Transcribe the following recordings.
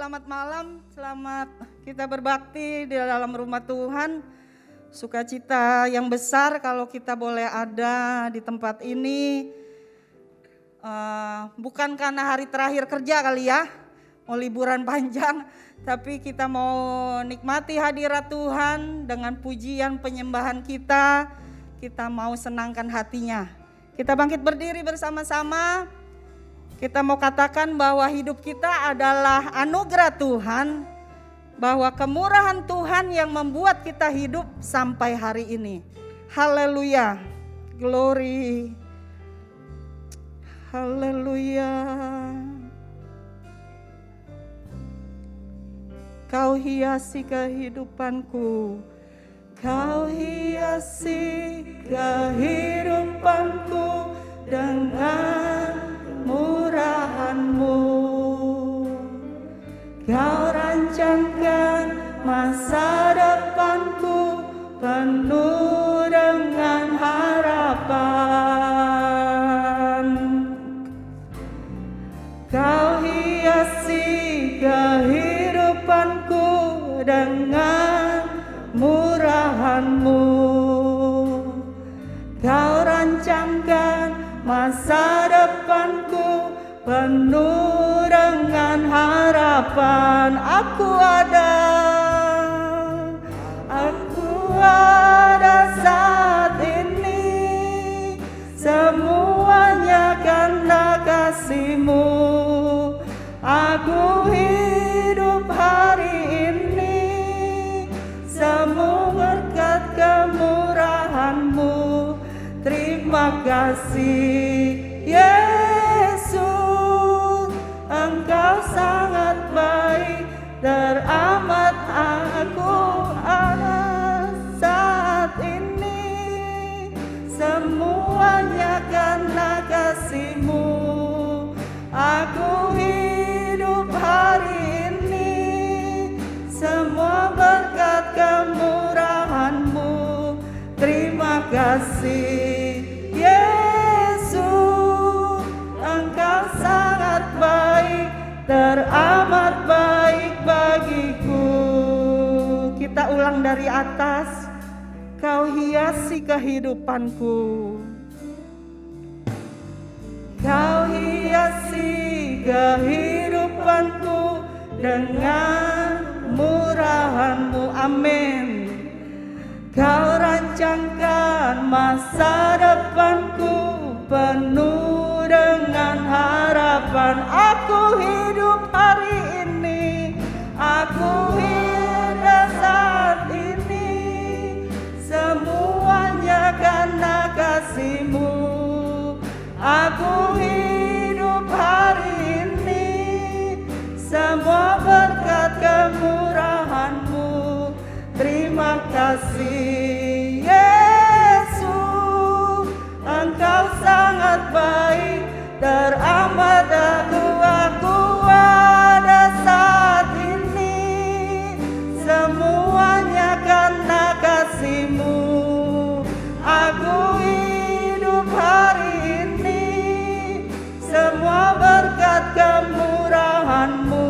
selamat malam, selamat kita berbakti di dalam rumah Tuhan. Sukacita yang besar kalau kita boleh ada di tempat ini. Bukan karena hari terakhir kerja kali ya, mau liburan panjang, tapi kita mau nikmati hadirat Tuhan dengan pujian penyembahan kita mau senangkan hatinya. Kita bangkit berdiri bersama-sama. Kita mau katakan bahwa hidup kita adalah anugerah Tuhan, bahwa kemurahan Tuhan yang membuat kita hidup sampai hari ini. Haleluya, glory, haleluya. Kau hiasi kehidupanku, Kau hiasi kehidupanku dengan murahan-Mu. Kau rancangkan masa depanku penuh dengan harapan. Kau hiasi kehidupanku dengan murahan-Mu. Kau rancangkan masa depanku penuh dengan harapan. Aku ada saat ini, semuanya karena kasih-Mu. Aku hidup hari ini, semua berkat kemurahan-Mu. Terima kasih Yesus, Engkau sangat baik, teramat aku ada saat ini, semuanya karena kasih-Mu. Aku hidup hari ini, semua berkat kemurahan-Mu. Terima kasih Yesus, Engkau sangat baik, teramat baik bagiku. Kita ulang dari atas. Kau hiasi kehidupanku, Kau hiasi kehidupanku dengan murahan-Mu. Amin. Kau rancangkan masa depanku penuh dengan harapan. Aku hidup hari ini, aku hidup saat ini, semuanya karena kasih-Mu. Aku hidup hari ini, semua berkat kemurahan-Mu. Terima kasih Yesus, Engkau sangat baik, teramat aku ada saat ini, semuanya karena kasih-Mu. Aku hidup hari ini, semua berkat kemurahan-Mu.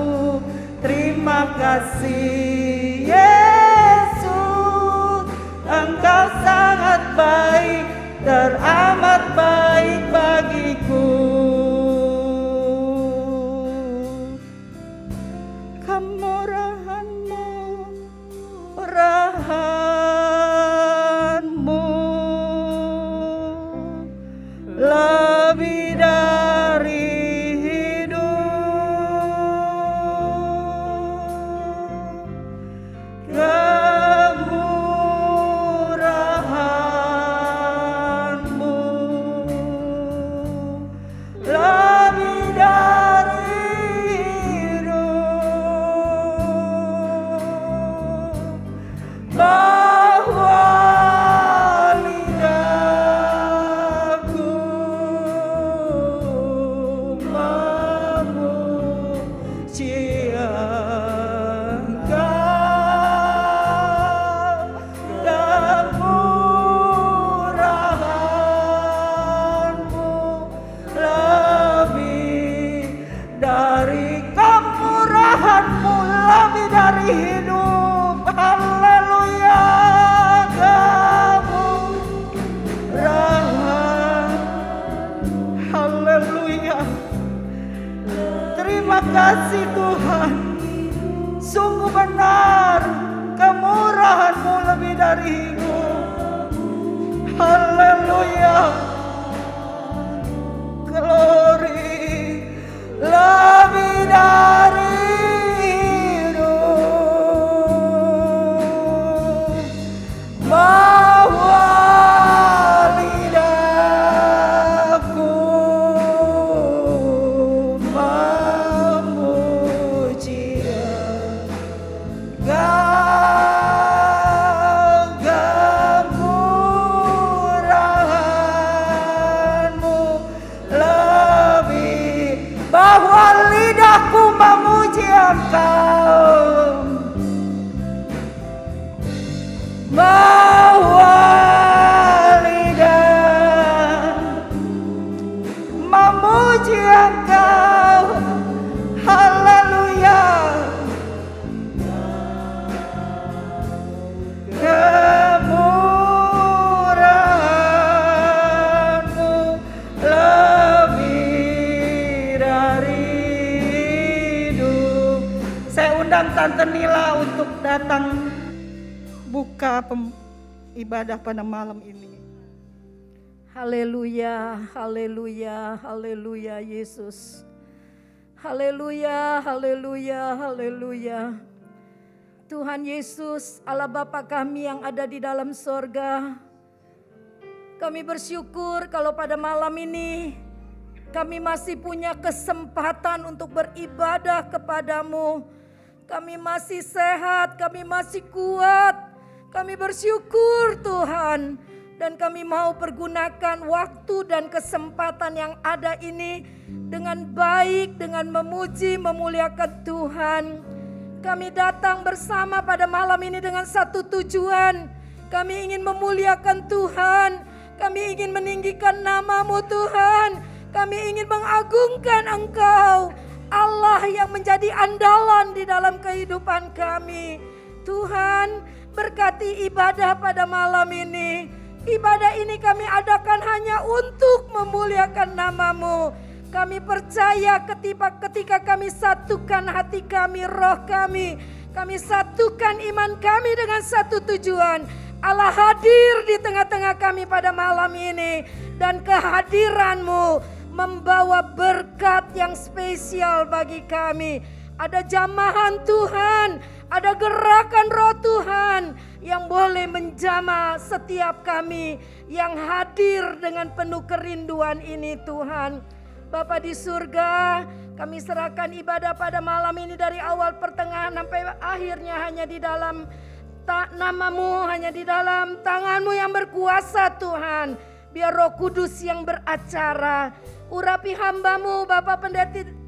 Terima kasih Yesus, Engkau sangat baik, teramat baik bagiku. Kemurahan-Mu, murahan-Mu lebih dari bahwa lidahku Terima kasih Tuhan. Sungguh benar kemurahan-Mu lebih dari hidup. Haleluya. Glory. Lebih dari hidup. Bahwa lidahku memuji kemurahan-Mu lebih, bahwa lidahku memuji Engkau, bahwa lidah memuji Engkau. Haleluya. Kemurahan-Mu lebih dari hidup. Saya undang Tante Nila untuk datang buka ibadah pada malam ini. Haleluya, haleluya, haleluya Yesus. Haleluya, haleluya, haleluya. Tuhan Yesus, Allah Bapa kami yang ada di dalam sorga, kami bersyukur kalau pada malam ini kami masih punya kesempatan untuk beribadah kepadamu. Kami masih sehat, kami masih kuat. Kami bersyukur Tuhan, dan kami mau pergunakan waktu dan kesempatan yang ada ini dengan baik, dengan memuji, memuliakan Tuhan. Kami datang bersama pada malam ini dengan satu tujuan. Kami ingin memuliakan Tuhan, kami ingin meninggikan nama-Mu Tuhan, kami ingin mengagungkan Engkau, Allah yang menjadi andalan di dalam kehidupan kami. Tuhan, berkati ibadah pada malam ini. Ibadah ini kami adakan hanya untuk memuliakan nama-Mu. Kami percaya ketika kami satukan hati kami, roh kami satukan iman kami dengan satu tujuan. Allah hadir di tengah-tengah kami pada malam ini, dan kehadiran-Mu membawa berkat yang spesial bagi kami. Ada jamahan Tuhan, ada gerakan roh Tuhan yang boleh menjamah setiap kami yang hadir dengan penuh kerinduan ini Tuhan. Bapa di surga, kami serahkan ibadah pada malam ini dari awal pertengahan sampai akhirnya hanya di dalam nama-Mu, hanya di dalam tangan-Mu yang berkuasa Tuhan. Biar Roh Kudus yang beracara. Urapi hamba-Mu Bapak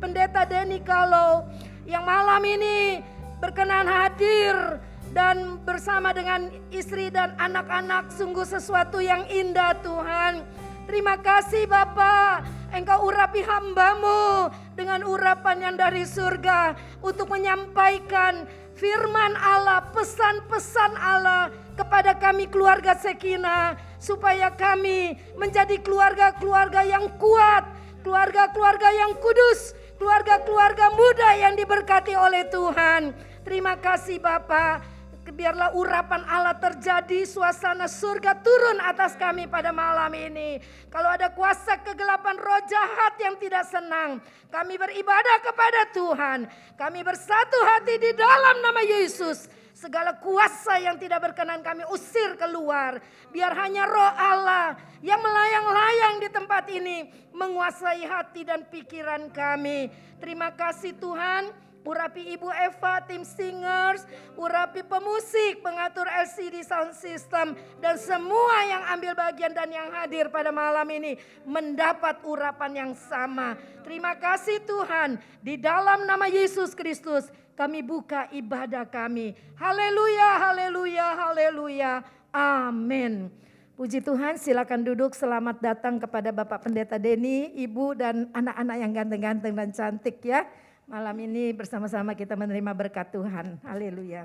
Pendeta Denny Kalau yang malam ini berkenan hadir dan bersama dengan istri dan anak-anak, sungguh sesuatu yang indah Tuhan. Terima kasih Bapak, Engkau urapi hamba-Mu dengan urapan yang dari surga untuk menyampaikan firman Allah, pesan-pesan Allah kepada kami keluarga Sekina, supaya kami menjadi keluarga-keluarga yang kuat, keluarga-keluarga yang kudus, keluarga-keluarga muda yang diberkati oleh Tuhan. Terima kasih Bapak. Biarlah urapan Allah terjadi, suasana surga turun atas kami pada malam ini. Kalau ada kuasa kegelapan roh jahat yang tidak senang, kami beribadah kepada Tuhan. Kami bersatu hati di dalam nama Yesus. Segala kuasa yang tidak berkenan kami usir keluar. Biar hanya roh Allah yang melayang-layang di tempat ini menguasai hati dan pikiran kami. Terima kasih Tuhan. Urapi Ibu Eva, tim singers, urapi pemusik, pengatur LCD sound system, dan semua yang ambil bagian dan yang hadir pada malam ini mendapat urapan yang sama. Terima kasih Tuhan, di dalam nama Yesus Kristus kami buka ibadah kami. Haleluya, haleluya, haleluya, amin. Puji Tuhan, silakan duduk. Selamat datang kepada Bapak Pendeta Denny, Ibu dan anak-anak yang ganteng-ganteng dan cantik ya. Malam ini bersama-sama kita menerima berkat Tuhan. Haleluya.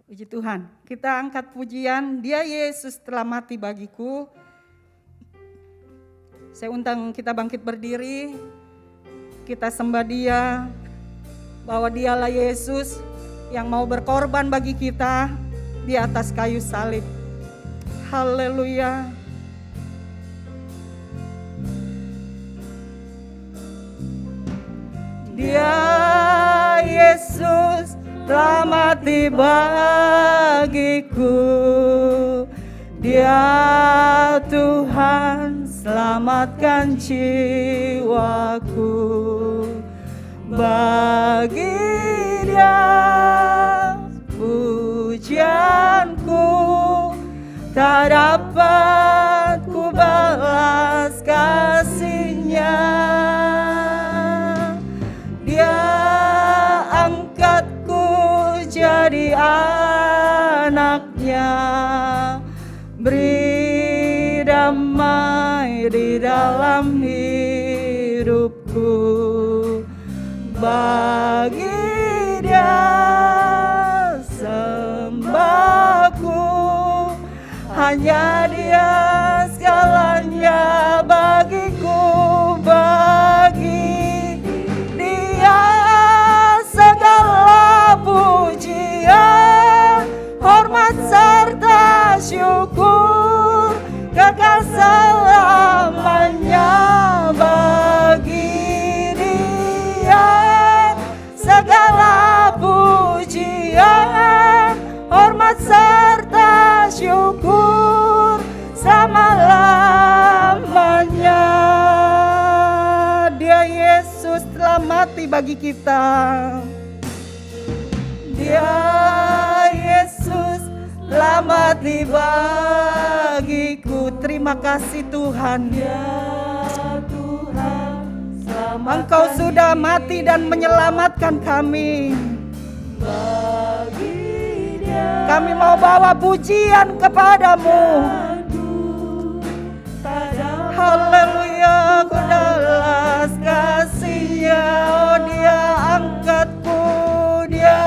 Puji Tuhan. Kita angkat pujian, Dia Yesus telah mati bagiku. Saya undang kita bangkit berdiri. kita sembah Dia, bahwa Dialah Yesus yang mau berkorban bagi kita di atas kayu salib. Haleluya. Dia Yesus telah mati bagiku. Dia Tuhan selamatkan jiwaku. Bagi Dia pujianku, tak dapat ku balas kasih-Nya. Dia angkatku jadi anak-Nya, beri damai di dalam hidupku. Bagi Dia sembahku, hanya Dia segalanya bagiku. Bagi Dia segala pujian, hormat serta syukur, kekal selamanya. Bagi Dia segala pujian, hormat serta syukur selama-lamanya. Dia Yesus telah mati bagi kita. Dia Yesus telah mati bagiku. Terima kasih Tuhan. Ya Tuhan, Engkau sudah mati dan menyelamatkan kami. Kami mau bawa pujian kepadamu. Haleluya, ku dalas kasih-Nya. Oh, Dia angkatku, Dia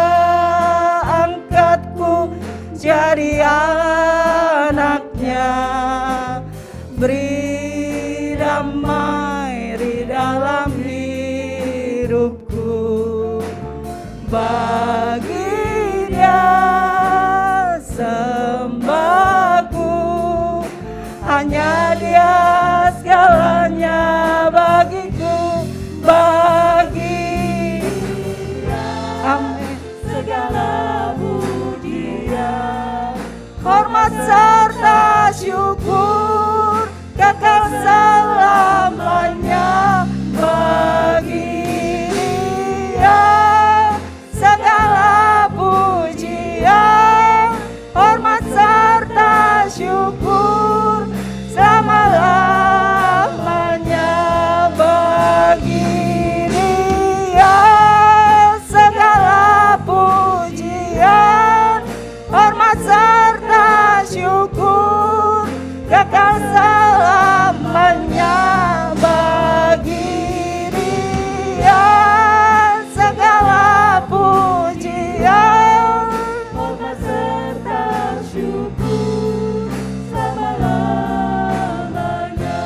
angkatku jadi anak-Nya, beri damai di dalam hidupku. Bagi Dia sembahku, hanya Dia segalanya bagiku. Bagi Dia, amin, segala pujian, hormat serta syukur, kekal selamanya. Bagi Dia segala pujian, hormat serta syukur selama-lamanya. Bagi Dia segala pujian, hormat serta syukur, kekal selamanya. Bagi Dia segala pujian, hormat serta syukur selama-lamanya.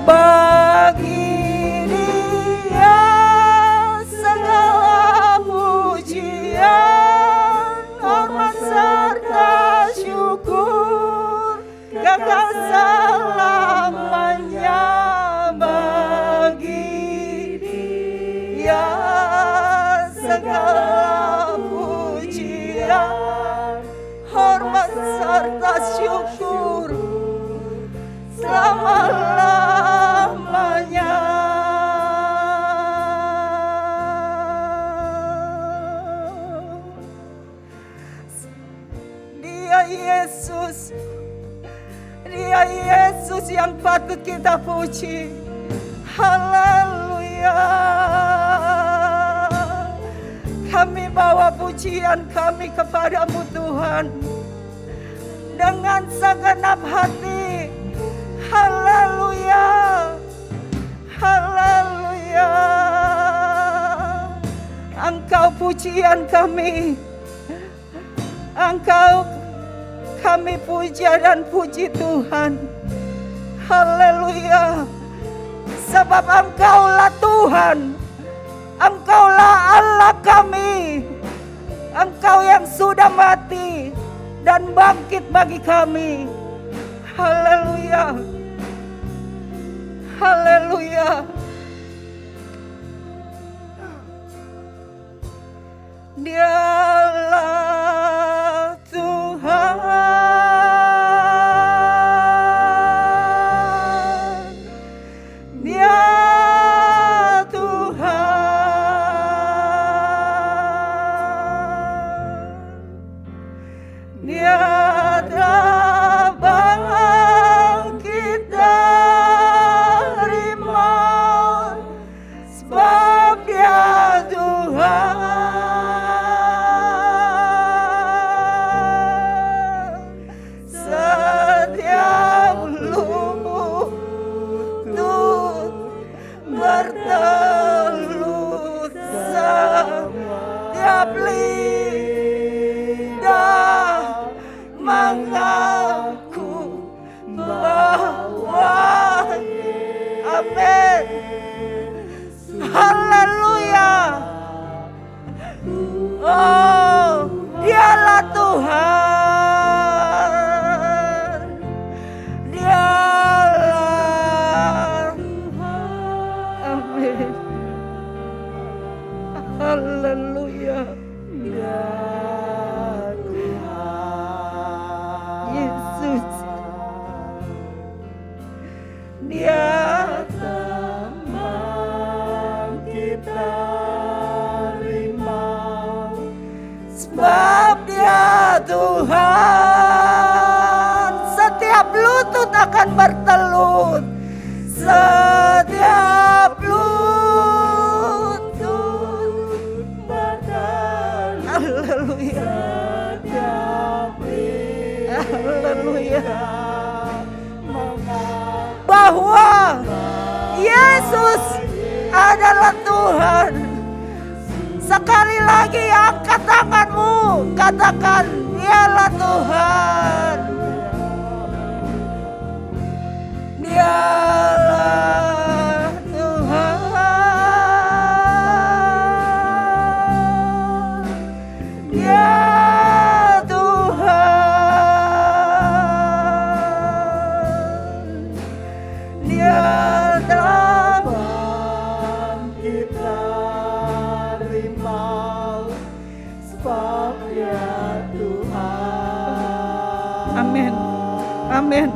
Bagi Dia segala pujian, hormat serta syukur, kekal selamanya. Bagi Dia segala pujian, hormat serta syukur selama-lamanya. Dia Yesus, Dia Yesus yang patut kita puji. Haleluya. Kami bawa pujian kami kepadamu Tuhan dengan segenap hati. Haleluya. Haleluya. Engkau pujian kami. Engkau kami puja dan puji Tuhan. Haleluya. Sebab Engkaulah Tuhan Engkaulah Allah kami. Engkau yang sudah mati dan bangkit bagi kami. Haleluya. Haleluya. Dialah Tuhan. Dia Tuhan. Dia telah bangkit dari maut, sebab Dia Tuhan. Setiap lutut bertelut, setiap lidah mengaku bahwa amin. Haleluya. Oh, Dialah Tuhan. Dialah amin. Haleluya. Ya Tuhan Yesus. Dia teman kita terima, sebab Dia Tuhan. Setiap lutut akan bertelut, setiap lutut bertelut. Haleluya. Haleluya. Bahwa Yesus adalah Tuhan. Sekali lagi angkat tanganmu, katakan Dialah Tuhan. Dialah Tuhan. Dia Tuhan. Dia telah bangkit dari maut, sebab Dia Tuhan. Amin. Amin.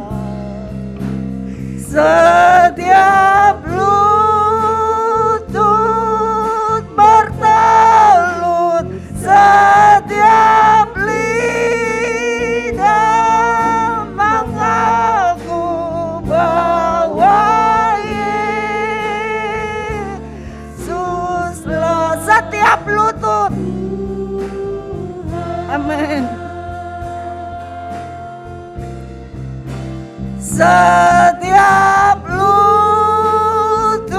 Setiap lutut bertelut, setiap lidah mengaku bahwa Yesuslah. Setiap lutut. Amin. Setiap lutut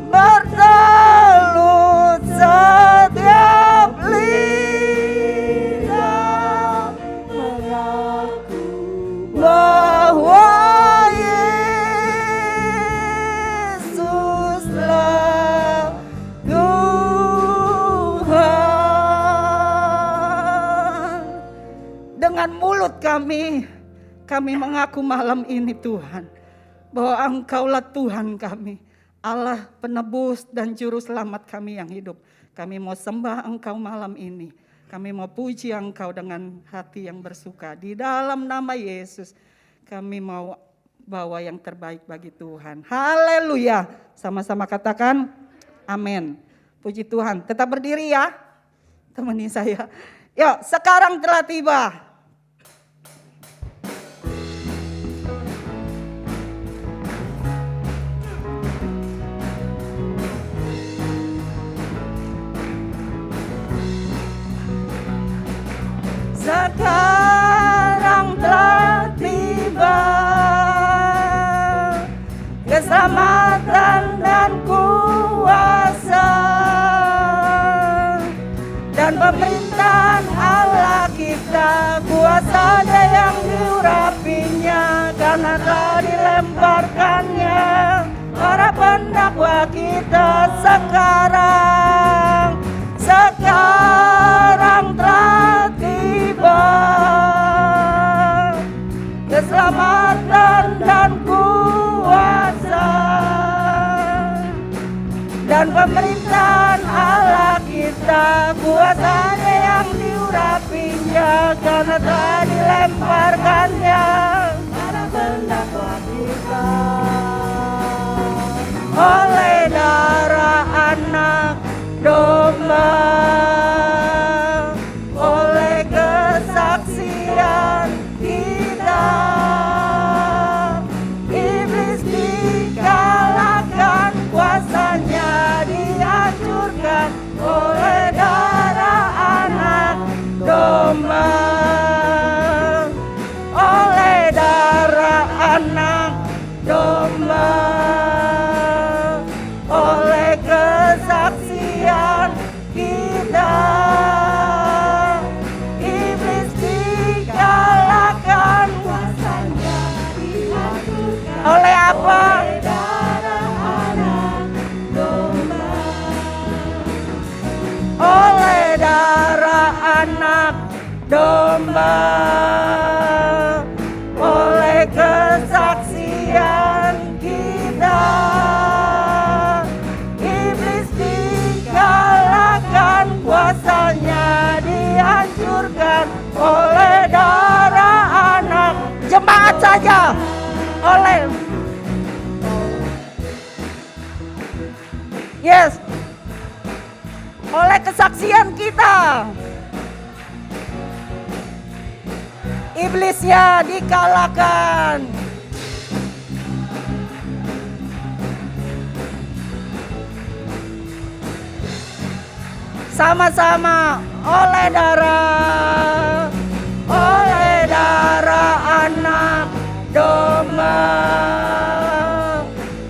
bertelut, setiap lidah mengaku bahwa Yesuslah Tuhan. Dengan mulut kami mengaku malam ini Tuhan, bahwa Engkaulah Tuhan kami, Allah penebus dan juru selamat kami yang hidup. Kami mau sembah Engkau malam ini. Kami mau puji Engkau dengan hati yang bersuka. Di dalam nama Yesus, kami mau bawa yang terbaik bagi Tuhan. Haleluya. Sama-sama katakan amin. Puji Tuhan. Tetap berdiri ya, temani saya. Yuk, sekarang telah tiba. Sekarang telah tiba keselamatan dan kuasa dan pemerintahan Allah kita, kuasa ada yang diurapinya karena telah dilemparkannya para pendakwa kita. Sekarang dan pemerintahan Allah kita, kuasanya yang diurapinya, karena telah dilemparkannya para pendakwa kita. Oleh darah anak domba, oleh kesaksian kita, iblis dikalahkan, kuasanya dihancurkan oleh darah anak domba. Oleh darah anak domba, oleh kesaksian kita, iblis dikalahkan, kuasanya dihancurkan oleh apa? Oleh darah anak domba, oleh kesaksian kita, iblis dikalahkan, kuasanya dihancurkan oleh darah anak. Jemaat saja, oleh oleh kesaksian kita, iblisnya dikalahkan. Sama-sama oleh darah anak domba,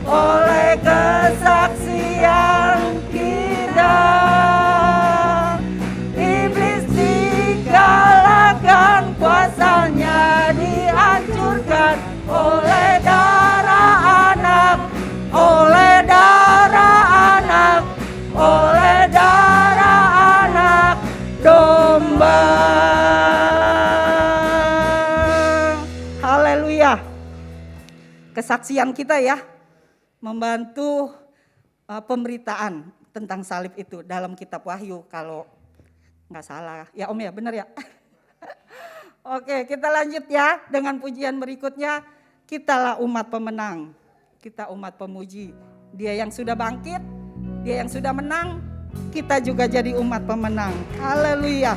oleh kesaksian kita, iblis dikalahkan, kuasanya dihancurkan oleh darah anak, oleh darah anak, oleh darah anak domba. Haleluya. Kesaksian kita ya, membantu pemberitaan tentang salib itu dalam kitab Wahyu kalau nggak salah. Ya Om ya, benar ya. Oke, kita lanjut ya dengan pujian berikutnya. Kitalah umat pemenang, kita umat pemuji. Dia yang sudah bangkit, dia yang sudah menang, kita juga jadi umat pemenang. Haleluya.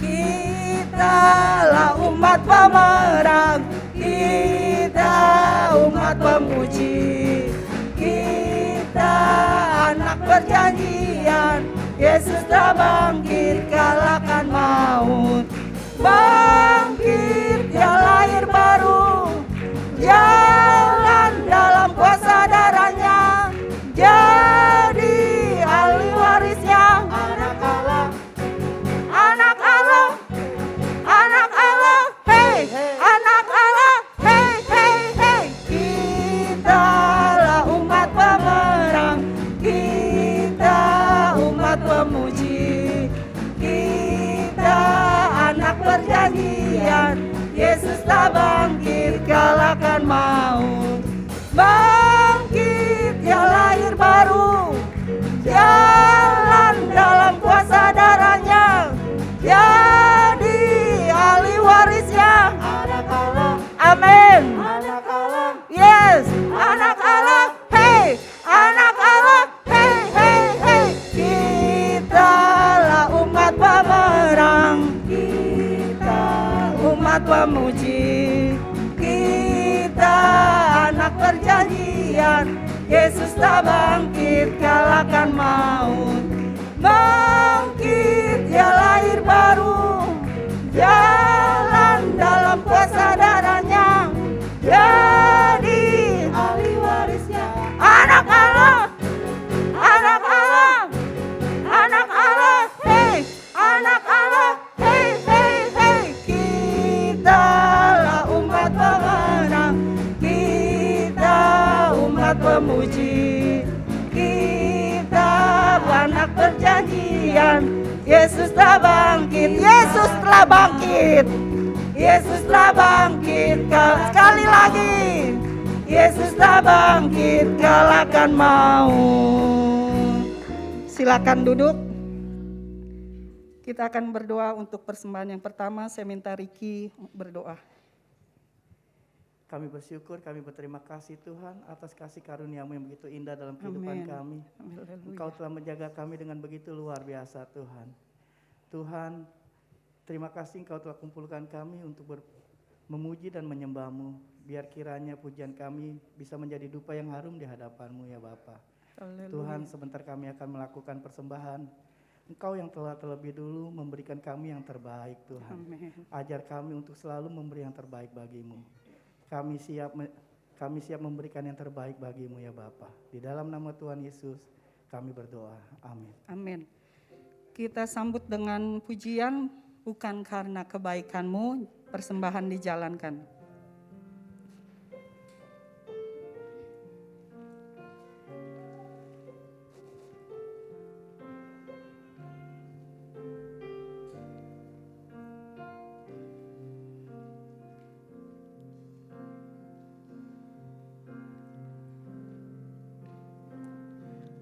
Kitalah umat pemenang, kita umat pemuji, kita anak perjanjian, Yesus telah bangkit, kalahkan maut. Bangkit, dia lahir baru, jalan dalam kuasa darahnya, jadi ahli warisnya. Anak Allah, anak Allah, anak Allah, hey, anak Allah, hey, hey, hey. Kitalah umat pemenang, kita umat pemuji, kita anak perjanjian, Yesus telah bangkit, kalahkan maut. Bangkit, dia lahir baru, jalan dalam kuasa darahnya, jadi ahli warisnya. Anak Allah, amin. Anak Allah, yes, anak Allah, hey, anak Allah, hey, hey, hey. Kitalah umat pemenang, kita umat pemuji, kita anak perjanjian, Yesus telah bangkit, kalahkan maut. Bangkit, dia lahir baru, jalan dalam kuasa darahnya, jadi ahli warisnya. Anak Allah, anak Allah, anak Allah, hey, anak Allah, hey, hey, hey. Kitalah umat pemenang, kita umat pemuji, kita anak perjanjian, Yesus telah bangkit, Yesus telah bangkit, Yesus telah bangkit. Sekali lagi, Yesus telah bangkit kalahkan maut. Silakan duduk. Kita akan berdoa untuk persembahan yang pertama. Saya minta Riki berdoa. Kami bersyukur, kami berterima kasih Tuhan atas kasih karunia-Mu yang begitu indah dalam kehidupan kami. Engkau telah menjaga kami dengan begitu luar biasa Tuhan. Tuhan, terima kasih Engkau telah kumpulkan kami untuk memuji dan menyembah-Mu. Biar kiranya pujian kami bisa menjadi dupa yang harum di hadapan-Mu ya Bapa. Tuhan, sebentar kami akan melakukan persembahan. Engkau yang telah terlebih dulu memberikan kami yang terbaik Tuhan. Ajar kami untuk selalu memberi yang terbaik bagi-Mu. Kami siap memberikan yang terbaik bagi-Mu ya Bapa. Di dalam nama Tuhan Yesus kami berdoa. Amin. Amin. Kita sambut dengan pujian, bukan karena kebaikan-Mu, persembahan dijalankan.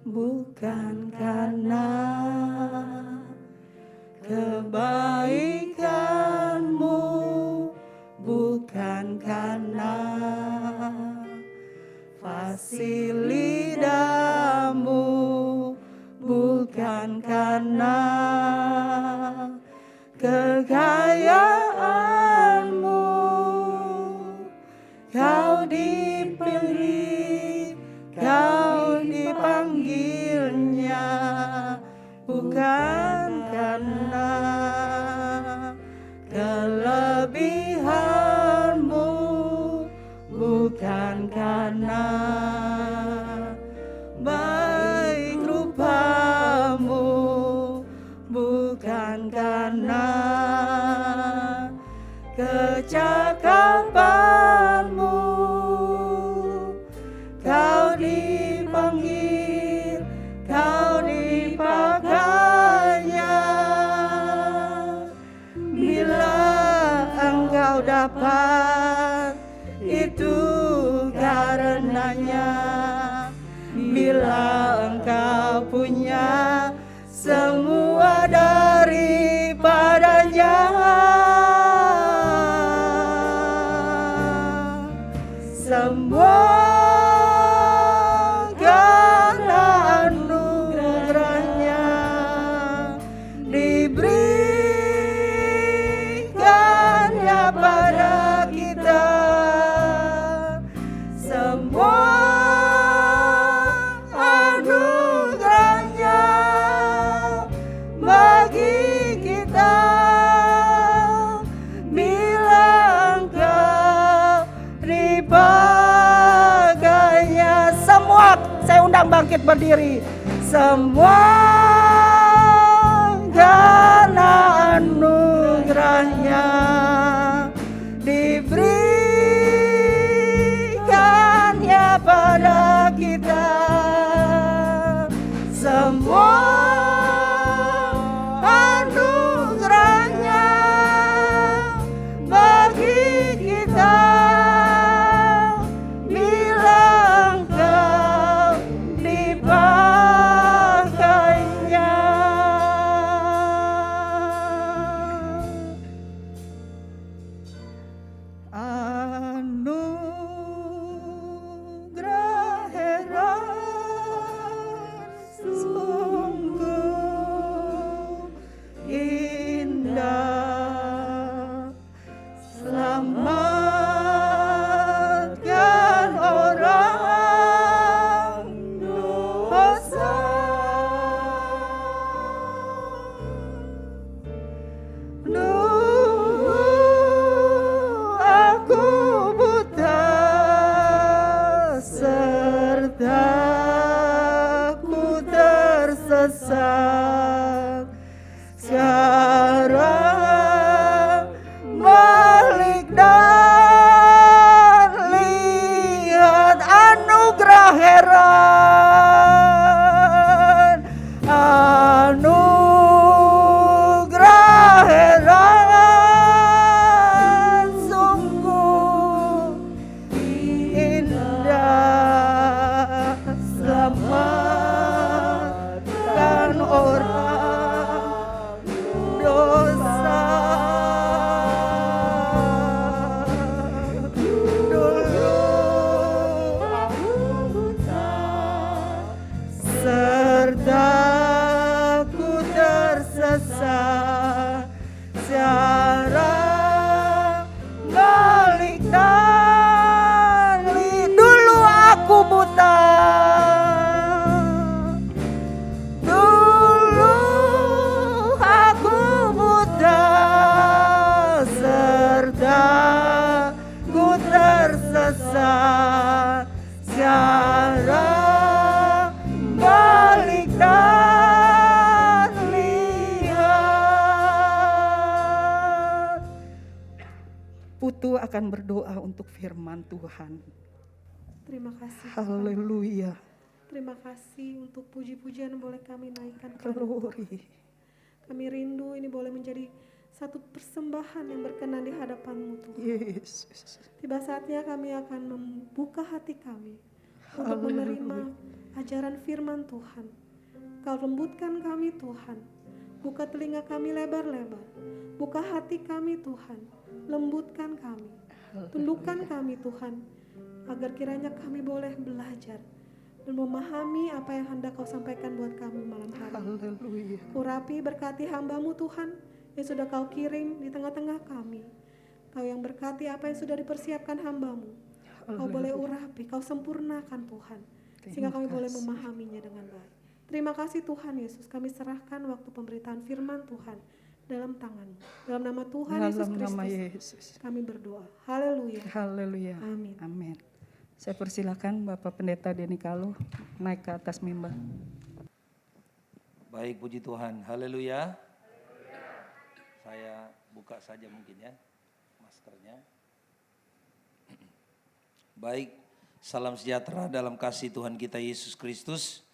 Bukan karena kebaikan-Mu, bukan karena fasilitas-Mu, bukan karena kekayaan-Mu, Kau dipilih, Kau dipanggilnya, bukan karena kelebihan-Mu, bukan karena baik rupa-Mu, bukan karena kecakapan-Mu, Kau dipanggil, Kau dipakainya. Bila Engkau dapat, itu karenanya. Bila Engkau punya semua daripadanya, semua karena anugerahnya diberikannya pada kita. Semua anugerahnya bagi kita. Bila Engkau dipakainya, semua, saya undang bangkit berdiri. Semua karena anugerahnya diberikannya pada kita. Semua anugerahnya bagi kita. Bila Engkau dipakainya. akan berdoa untuk firman Tuhan. Terima kasih Tuhan. Haleluya. Terima kasih untuk puji-pujian yang boleh kami naikkan kepada Glory. kami rindu ini boleh menjadi satu persembahan yang berkenan di hadapan-Mu Tuhan. Yesus. Tiba saatnya kami akan membuka hati kami untuk menerima ajaran firman Tuhan. Kau lembutkan kami Tuhan. Buka telinga kami lebar-lebar. Buka hati kami Tuhan. Lembutkan kami. Tundukkan kami Tuhan. Agar kiranya kami boleh belajar dan memahami apa yang hendak Kau sampaikan buat kami malam hari. Haleluya. Urapi berkati hamba-Mu Tuhan yang sudah Kau kirim di tengah-tengah kami. Kau yang berkati apa yang sudah dipersiapkan hamba-Mu. Kau boleh urapi, Kau sempurnakan Tuhan. Sehingga kami boleh memahaminya dengan baik. Terima kasih Tuhan Yesus, kami serahkan waktu pemberitaan firman Tuhan dalam tangan-Mu. Dalam nama Tuhan Yesus Dalam nama Kristus Yesus. kami berdoa. Haleluya. Haleluya. Amin. Amin. Saya persilakan Bapak Pendeta Denny Kalu naik ke atas mimbar. Baik, puji Tuhan. Haleluya. Saya buka saja mungkin ya maskernya. Baik, salam sejahtera dalam kasih Tuhan kita Yesus Kristus.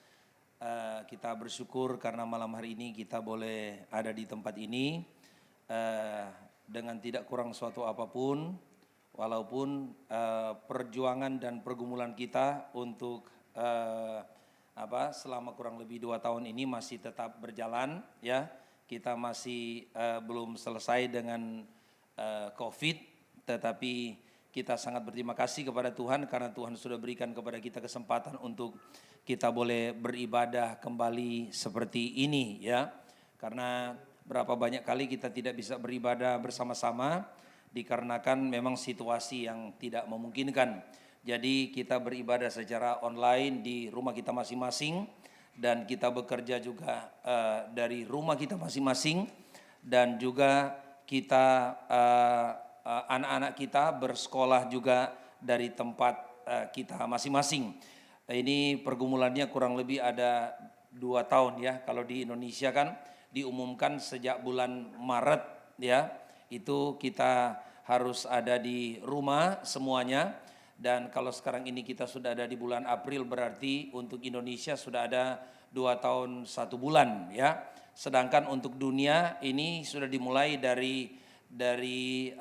Kita bersyukur karena malam hari ini kita boleh ada di tempat ini dengan tidak kurang suatu apapun, walaupun perjuangan dan pergumulan kita untuk selama kurang lebih 2 tahun ini masih tetap berjalan ya. Kita masih belum selesai dengan COVID, tetapi kita sangat berterima kasih kepada Tuhan karena Tuhan sudah berikan kepada kita kesempatan untuk kita boleh beribadah kembali seperti ini ya. Karena berapa banyak kali kita tidak bisa beribadah bersama-sama dikarenakan memang situasi yang tidak memungkinkan. Jadi kita beribadah secara online di rumah kita masing-masing dan kita bekerja juga dari rumah kita masing-masing dan juga kita anak-anak kita bersekolah juga dari tempat kita masing-masing. Ini pergumulannya kurang lebih ada 2 tahun ya. Kalau di Indonesia kan diumumkan sejak bulan Maret ya. Itu kita harus ada di rumah semuanya. Dan kalau sekarang ini kita sudah ada di bulan April berarti untuk Indonesia sudah ada 2 tahun 1 bulan ya. Sedangkan untuk dunia ini sudah dimulai dari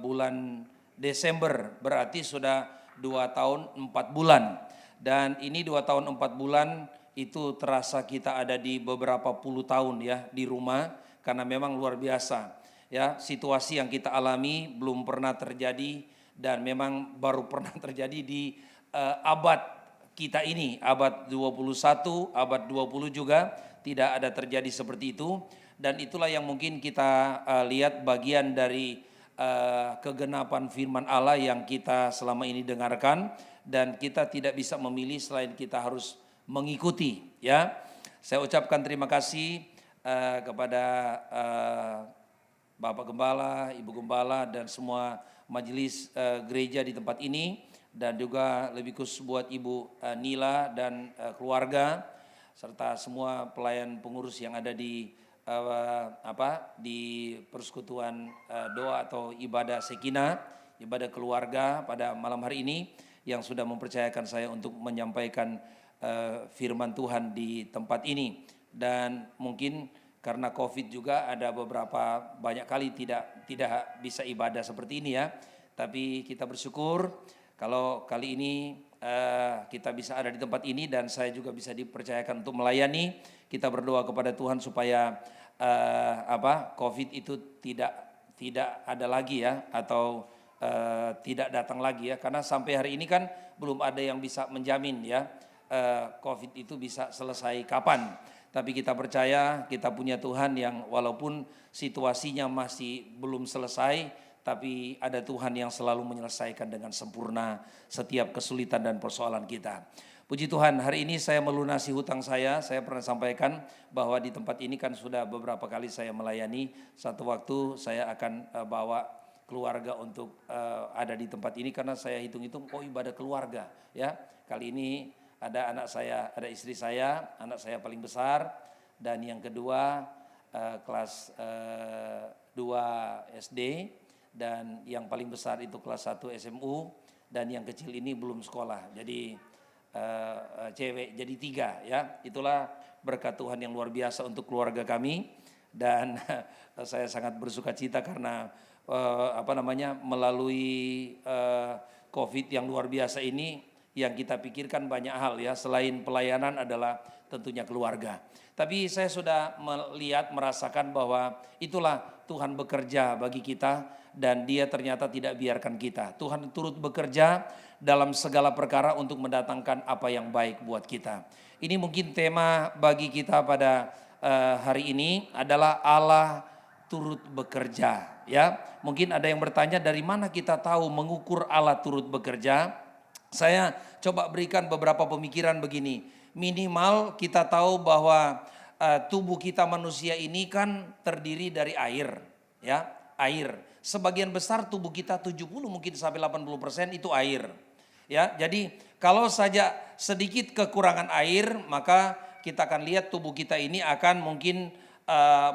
bulan Desember berarti sudah 2 tahun 4 bulan. Dan ini 2 tahun 4 bulan itu terasa kita ada di beberapa puluh tahun ya di rumah karena memang luar biasa ya. Situasi yang kita alami belum pernah terjadi dan memang baru pernah terjadi di abad kita ini, abad 21, abad 20 juga tidak ada terjadi seperti itu. Dan itulah yang mungkin kita lihat bagian dari kegenapan firman Allah yang kita selama ini dengarkan. Dan kita tidak bisa memilih selain kita harus mengikuti ya. Saya ucapkan terima kasih kepada Bapak Gembala, Ibu Gembala dan semua majelis gereja di tempat ini. Dan juga lebih khusus buat Ibu Nila dan keluarga. Serta semua pelayan pengurus yang ada di persekutuan doa atau ibadah Sekina, ibadah keluarga pada malam hari ini yang sudah mempercayakan saya untuk menyampaikan firman Tuhan di tempat ini. Dan mungkin karena COVID juga ada beberapa banyak kali tidak bisa ibadah seperti ini ya. Tapi kita bersyukur kalau kali ini kita bisa ada di tempat ini dan saya juga bisa dipercayakan untuk melayani. Kita berdoa kepada Tuhan supaya COVID itu tidak ada lagi ya atau tidak datang lagi ya, karena sampai hari ini kan belum ada yang bisa menjamin ya COVID itu bisa selesai kapan. Tapi kita percaya kita punya Tuhan yang walaupun situasinya masih belum selesai, tapi ada Tuhan yang selalu menyelesaikan dengan sempurna setiap kesulitan dan persoalan kita. Puji Tuhan, hari ini saya melunasi hutang saya pernah sampaikan bahwa di tempat ini kan sudah beberapa kali saya melayani. Satu waktu saya akan bawa keluarga untuk ada di tempat ini karena saya hitung-hitung ibadah keluarga ya. Kali ini ada anak saya, ada istri saya, anak saya paling besar dan yang kedua kelas 2 SD dan yang paling besar itu kelas 1 SMU, dan yang kecil ini belum sekolah. Jadi cewek jadi 3 ya. Itulah berkat Tuhan yang luar biasa untuk keluarga kami, dan saya sangat bersuka cita karena melalui COVID yang luar biasa ini, yang kita pikirkan banyak hal ya, selain pelayanan adalah tentunya keluarga. Tapi saya sudah merasakan bahwa itulah Tuhan bekerja bagi kita, dan Dia ternyata tidak biarkan kita. Tuhan turut bekerja dalam segala perkara untuk mendatangkan apa yang baik buat kita. Ini mungkin tema bagi kita pada hari ini adalah Allah turut bekerja ya. Mungkin ada yang bertanya, dari mana kita tahu mengukur Allah turut bekerja? Saya coba berikan beberapa pemikiran begini. Minimal kita tahu bahwa tubuh kita manusia ini kan terdiri dari air ya, air. Sebagian besar tubuh kita 70 mungkin sampai 80% itu air. Ya, jadi kalau saja sedikit kekurangan air, maka kita akan lihat tubuh kita ini akan mungkin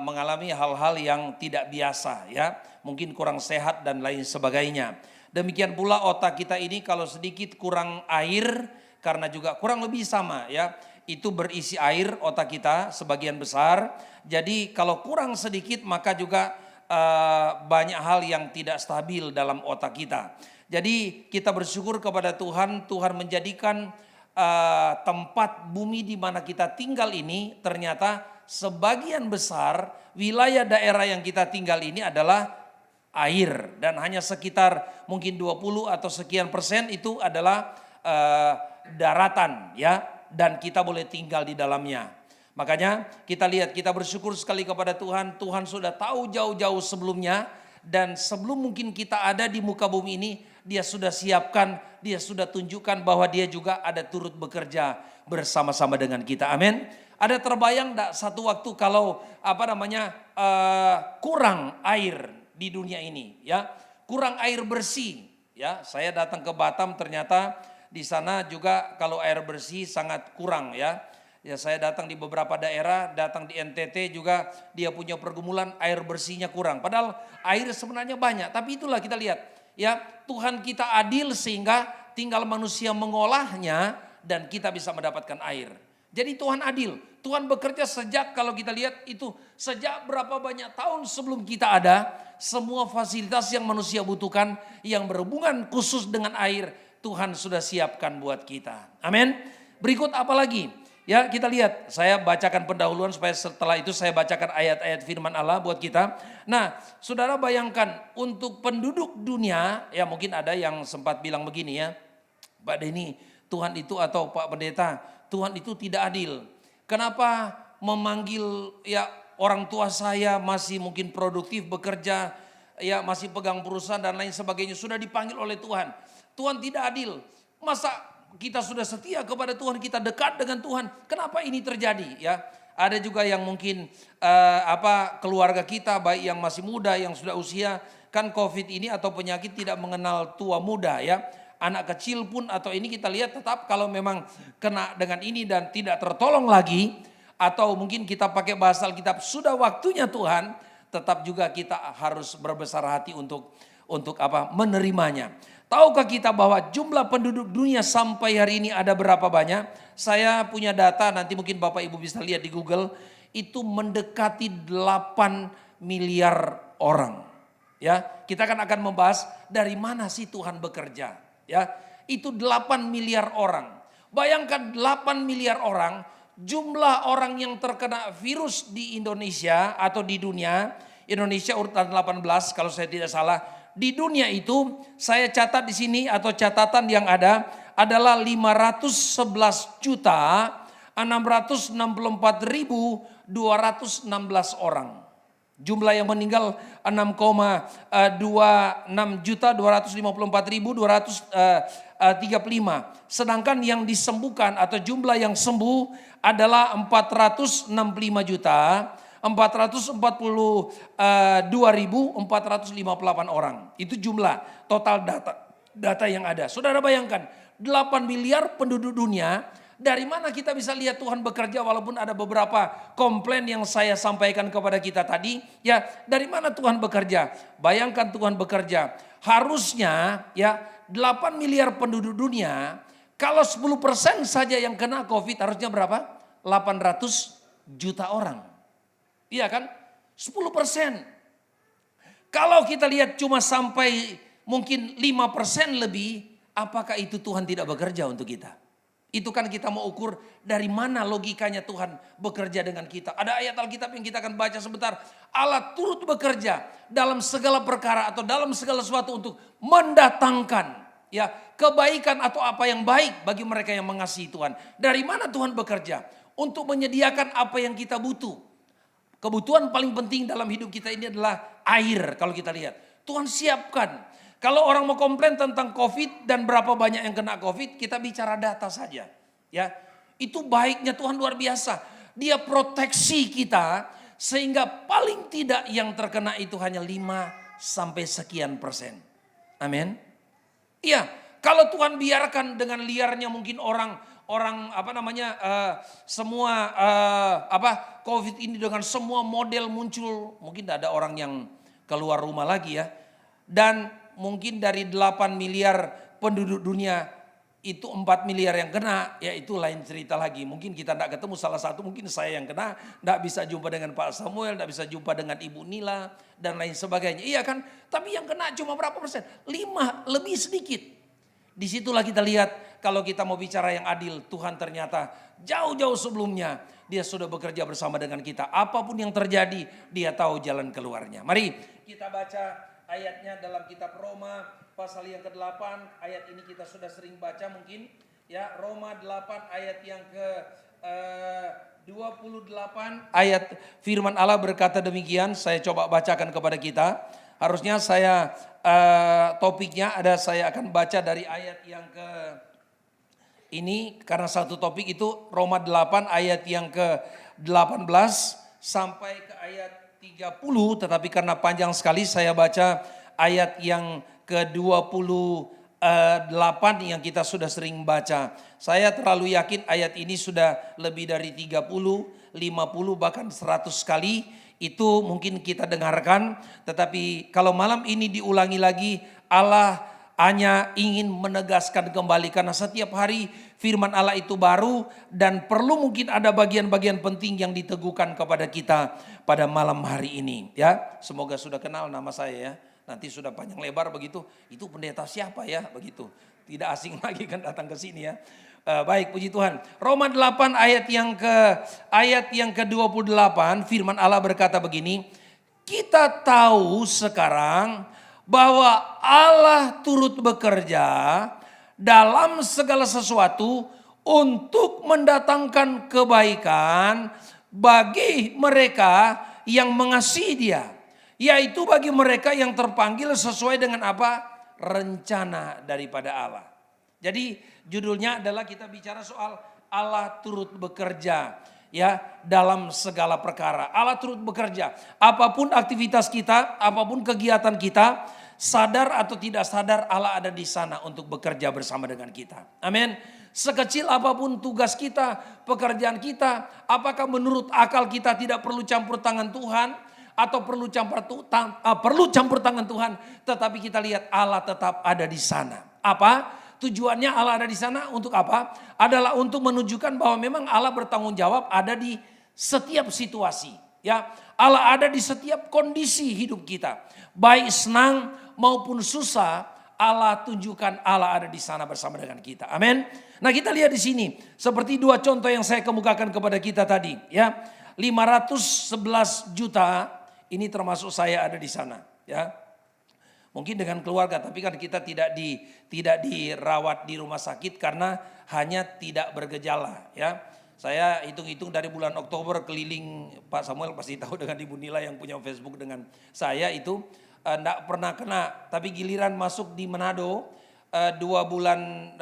mengalami hal-hal yang tidak biasa ya, mungkin kurang sehat dan lain sebagainya. Demikian pula otak kita ini kalau sedikit kurang air, karena juga kurang lebih sama ya, itu berisi air otak kita sebagian besar. Jadi kalau kurang sedikit maka juga banyak hal yang tidak stabil dalam otak kita. Jadi kita bersyukur kepada Tuhan, Tuhan menjadikan tempat bumi di mana kita tinggal ini, ternyata sebagian besar wilayah daerah yang kita tinggal ini adalah air, dan hanya sekitar mungkin 20 atau sekian persen itu adalah daratan ya, dan kita boleh tinggal di dalamnya. Makanya kita lihat, kita bersyukur sekali kepada Tuhan. Tuhan sudah tahu jauh-jauh sebelumnya, dan sebelum mungkin kita ada di muka bumi ini, Dia sudah siapkan, Dia sudah tunjukkan bahwa Dia juga ada turut bekerja bersama-sama dengan kita. Amin. Ada terbayang enggak satu waktu kalau kurang air di dunia ini ya, kurang air bersih ya. Saya datang ke Batam, ternyata di sana juga kalau air bersih sangat kurang ya. Ya, saya datang di beberapa daerah, datang di NTT juga dia punya pergumulan air bersihnya kurang. Padahal air sebenarnya banyak, tapi itulah kita lihat ya, Tuhan kita adil sehingga tinggal manusia mengolahnya dan kita bisa mendapatkan air. Jadi Tuhan adil, Tuhan bekerja sejak, kalau kita lihat itu sejak berapa banyak tahun sebelum kita ada, semua fasilitas yang manusia butuhkan yang berhubungan khusus dengan air, Tuhan sudah siapkan buat kita. Amin. Berikut apa lagi? Ya, kita lihat, saya bacakan pendahuluan supaya setelah itu saya bacakan ayat-ayat firman Allah buat kita. Nah, saudara bayangkan untuk penduduk dunia, ya mungkin ada yang sempat bilang begini ya, Pak Denny, Tuhan itu atau Pak Pendeta, Tuhan itu tidak adil. Kenapa memanggil ya orang tua saya masih mungkin produktif bekerja, ya masih pegang perusahaan dan lain sebagainya, sudah dipanggil oleh Tuhan. Tuhan tidak adil. Masa kita sudah setia kepada Tuhan, kita dekat dengan Tuhan, kenapa ini terjadi ya? Ada juga yang mungkin keluarga kita baik yang masih muda, yang sudah usia, kan COVID ini atau penyakit tidak mengenal tua muda ya. Anak kecil pun atau ini kita lihat tetap kalau memang kena dengan ini dan tidak tertolong lagi, atau mungkin kita pakai bahasa Alkitab sudah waktunya Tuhan, tetap juga kita harus berbesar hati untuk menerimanya. Tahukah kita bahwa jumlah penduduk dunia sampai hari ini ada berapa banyak? Saya punya data, nanti mungkin Bapak Ibu bisa lihat di Google, itu mendekati 8 miliar orang. Ya, kita akan membahas dari mana sih Tuhan bekerja. Ya, itu 8 miliar orang. Bayangkan 8 miliar orang, jumlah orang yang terkena virus di Indonesia atau di dunia. Indonesia urutan 18 kalau saya tidak salah. Di dunia itu saya catat di sini atau catatan yang ada adalah 511.664.216 orang. Jumlah yang meninggal 6,26.254.235. Sedangkan yang disembuhkan atau jumlah yang sembuh adalah 442.458 orang. Itu jumlah total data yang ada. Saudara bayangkan 8 miliar penduduk dunia, Dari mana kita bisa lihat Tuhan bekerja walaupun ada beberapa komplain yang saya sampaikan kepada kita tadi. Ya, dari mana Tuhan bekerja? Bayangkan Tuhan bekerja. Harusnya ya 8 miliar penduduk dunia, kalau 10% saja yang kena COVID harusnya berapa? 800 juta orang. Iya kan? 10%. Kalau kita lihat cuma sampai mungkin 5% lebih, apakah itu Tuhan tidak bekerja untuk kita? Itu kan kita mau ukur dari mana logikanya Tuhan bekerja dengan kita. Ada ayat Alkitab yang kita akan baca sebentar. Allah turut bekerja dalam segala perkara atau dalam segala sesuatu untuk mendatangkan ya kebaikan atau apa yang baik bagi mereka yang mengasihi Tuhan. Dari mana Tuhan bekerja? Untuk menyediakan apa yang kita butuh. Kebutuhan paling penting dalam hidup kita ini adalah air kalau kita lihat. Tuhan siapkan. Kalau orang mau komplain tentang COVID dan berapa banyak yang kena COVID, kita bicara data saja. Ya, itu baiknya Tuhan luar biasa. Dia proteksi kita sehingga paling tidak yang terkena itu hanya 5 sampai sekian persen. Amin. Iya, kalau Tuhan biarkan dengan liarnya mungkin orang semua COVID ini dengan semua model muncul, mungkin tidak ada orang yang keluar rumah lagi ya. Dan mungkin dari 8 miliar penduduk dunia itu 4 miliar yang kena, ya itu lain cerita lagi. Mungkin kita tidak ketemu salah satu, mungkin saya yang kena, tidak bisa jumpa dengan Pak Samuel, tidak bisa jumpa dengan Ibu Nila dan lain sebagainya. Iya kan? Tapi yang kena cuma berapa persen? 5, lebih sedikit. Disitulah kita lihat kalau kita mau bicara yang adil, Tuhan ternyata jauh-jauh sebelumnya Dia sudah bekerja bersama dengan kita. Apapun yang terjadi, Dia tahu jalan keluarnya. Mari kita baca ayatnya dalam kitab Roma pasal yang ke-8. Ayat ini kita sudah sering baca mungkin. Ya, Roma 8 ayat yang ke-28. Ayat firman Allah berkata demikian. Saya coba bacakan kepada kita. Harusnya saya topiknya ada, saya akan baca dari ayat yang ke ini. Karena satu topik itu Roma 8 ayat yang ke-18 sampai ke ayat 30, tetapi karena panjang sekali saya baca ayat yang ke-28 yang kita sudah sering baca. Saya terlalu yakin ayat ini sudah lebih dari 30, 50 bahkan 100 kali itu mungkin kita dengarkan. Tetapi kalau malam ini diulangi lagi, Allah hanya ingin menegaskan kembali karena setiap hari firman Allah itu baru dan perlu mungkin ada bagian-bagian penting yang diteguhkan kepada kita pada malam hari ini ya. Semoga sudah kenal nama saya ya. Nanti sudah panjang lebar begitu. Itu pendeta siapa ya begitu. Tidak asing lagi kan datang ke sini ya. Baik, puji Tuhan. Roma 8 ayat yang ke-28 firman Allah berkata begini. Kita tahu sekarang bahwa Allah turut bekerja dalam segala sesuatu untuk mendatangkan kebaikan bagi mereka yang mengasihi Dia, yaitu bagi mereka yang terpanggil sesuai dengan apa? Rencana daripada Allah. Jadi judulnya adalah kita bicara soal Allah turut bekerja ya dalam segala perkara. Allah turut bekerja. Apapun aktivitas kita, apapun kegiatan kita, sadar atau tidak sadar Allah ada di sana untuk bekerja bersama dengan kita. Amin. Sekecil apapun tugas kita, pekerjaan kita, apakah menurut akal kita tidak perlu campur tangan Tuhan atau perlu campur tangan Tuhan, tetapi kita lihat Allah tetap ada di sana. Apa? Tujuannya Allah ada di sana untuk apa? Adalah untuk menunjukkan bahwa memang Allah bertanggung jawab ada di setiap situasi. Ya, Allah ada di setiap kondisi hidup kita. Baik senang maupun susah, Allah tunjukkan Allah ada di sana bersama dengan kita. Amin. Nah, kita lihat di sini seperti dua contoh yang saya kemukakan kepada kita tadi, ya. 511 juta ini termasuk saya ada di sana, ya. Mungkin dengan keluarga, tapi kan kita tidak dirawat di rumah sakit karena hanya tidak bergejala, ya. Saya hitung-hitung dari bulan Oktober keliling, Pak Samuel pasti tahu dengan Ibu Nila yang punya Facebook dengan saya itu enggak pernah kena, tapi giliran masuk di Manado 2 bulan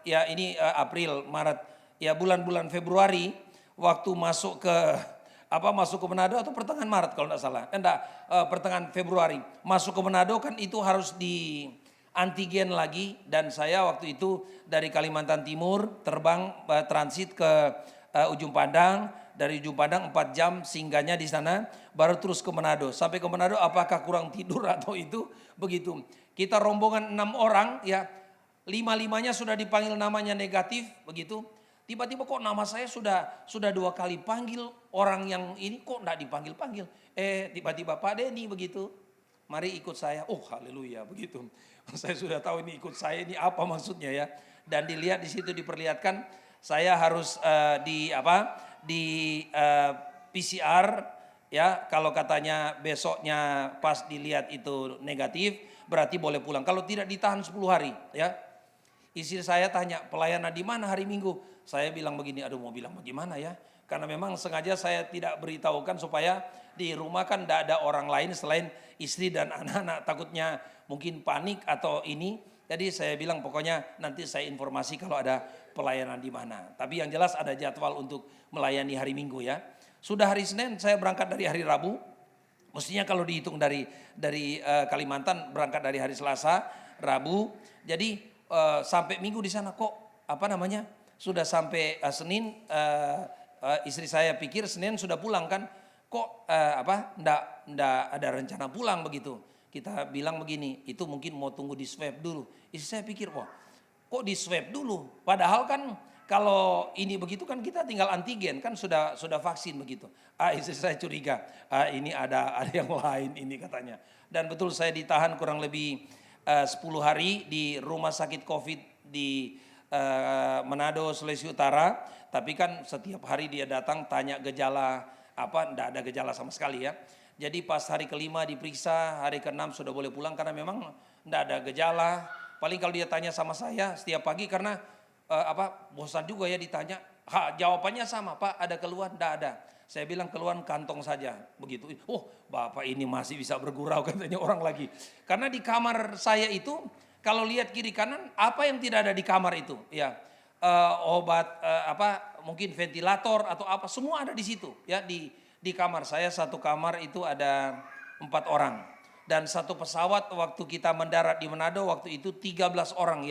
ya ini April, Maret, ya bulan-bulan Februari waktu masuk ke Manado atau pertengahan Maret kalau enggak salah. Pertengahan Februari. Masuk ke Manado kan itu harus antigen lagi, dan saya waktu itu dari Kalimantan Timur terbang transit ke Ujung Pandang, dari Ujung Pandang 4 jam singgahnya di sana, baru terus ke Manado. Sampai ke Manado apakah kurang tidur atau itu begitu. Kita rombongan 6 orang ya, 5-5-nya sudah dipanggil namanya negatif begitu. Tiba-tiba kok nama saya sudah 2 kali panggil, orang yang ini kok enggak dipanggil-panggil. Tiba-tiba Pak Denny begitu, mari ikut saya. Oh haleluya begitu. Saya sudah tahu ini ikut saya ini apa maksudnya ya. Dan dilihat di situ diperlihatkan saya harus di PCR ya. Kalau katanya besoknya pas dilihat itu negatif berarti boleh pulang. Kalau tidak ditahan 10 hari ya. Istri saya tanya, pelayanan di mana hari Minggu? Saya bilang begini, aduh mau bilang bagaimana ya. Karena memang sengaja saya tidak beritahukan supaya di rumah kan tidak ada orang lain selain istri dan anak-anak. Takutnya mungkin panik atau ini. Jadi saya bilang pokoknya nanti saya informasi kalau ada pelayanan di mana. Tapi yang jelas ada jadwal untuk melayani hari Minggu ya. Sudah hari Senin saya berangkat dari hari Rabu. Mestinya kalau dihitung dari Kalimantan berangkat dari hari Selasa, Rabu. Jadi sampai Minggu di sana kok sudah sampai Senin, istri saya pikir Senin sudah pulang kan, kok ndak ada rencana pulang begitu. Kita bilang begini, itu mungkin mau tunggu di swab dulu. Istri saya pikir kok di swab dulu, padahal kan kalau ini begitu kan kita tinggal antigen kan sudah vaksin begitu. Istri saya curiga, ini ada yang lain ini katanya. Dan betul saya ditahan kurang lebih 10 hari di rumah sakit COVID di Manado, Sulawesi Utara. Tapi kan setiap hari dia datang tanya gejala apa, enggak ada gejala sama sekali ya. Jadi pas hari kelima diperiksa, hari ke-6 sudah boleh pulang karena memang enggak ada gejala. Paling kalau dia tanya sama saya setiap pagi karena bosan juga ya ditanya. Jawabannya sama, Pak ada keluhan? Enggak ada. Saya bilang keluhan kantong saja begitu. Oh Bapak ini masih bisa bergurau katanya orang lagi. Karena di kamar saya itu kalau lihat kiri kanan apa yang tidak ada di kamar itu ya, obat mungkin ventilator atau apa semua ada di situ ya. Di kamar saya satu kamar itu ada 4 orang. Dan satu pesawat waktu kita mendarat di Manado waktu itu 13 orang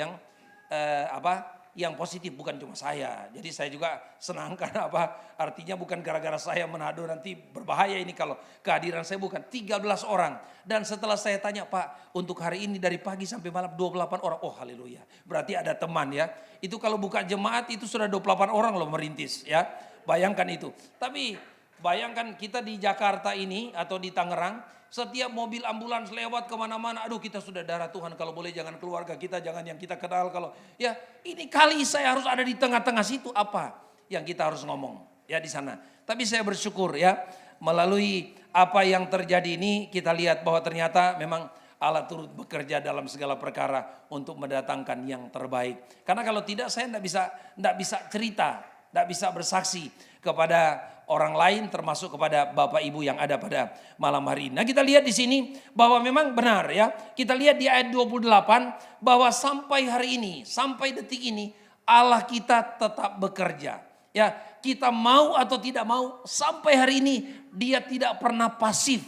yang positif, bukan cuma saya. Jadi saya juga senang karena artinya bukan gara-gara saya Manado nanti berbahaya ini kalau kehadiran saya, bukan. 13 orang. Dan setelah saya tanya, Pak untuk hari ini dari pagi sampai malam 28 orang. Oh haleluya, berarti ada teman ya. Itu kalau buka jemaat itu sudah 28 orang loh merintis ya. Bayangkan itu. Tapi bayangkan kita di Jakarta ini atau di Tangerang, setiap mobil ambulans lewat kemana-mana, aduh kita sudah darah Tuhan kalau boleh jangan keluarga kita, jangan yang kita kenal. Kalau ya ini kali saya harus ada di tengah-tengah situ, apa yang kita harus ngomong ya di sana. Tapi saya bersyukur ya melalui apa yang terjadi ini kita lihat bahwa ternyata memang Allah turut bekerja dalam segala perkara untuk mendatangkan yang terbaik. Karena kalau tidak saya tidak bisa cerita, tidak bisa bersaksi kepada orang lain termasuk kepada Bapak Ibu yang ada pada malam hari ini. Nah kita lihat di sini bahwa memang benar ya. Kita lihat di ayat 28 bahwa sampai hari ini, sampai detik ini Allah kita tetap bekerja. Ya, kita mau atau tidak mau sampai hari ini Dia tidak pernah pasif.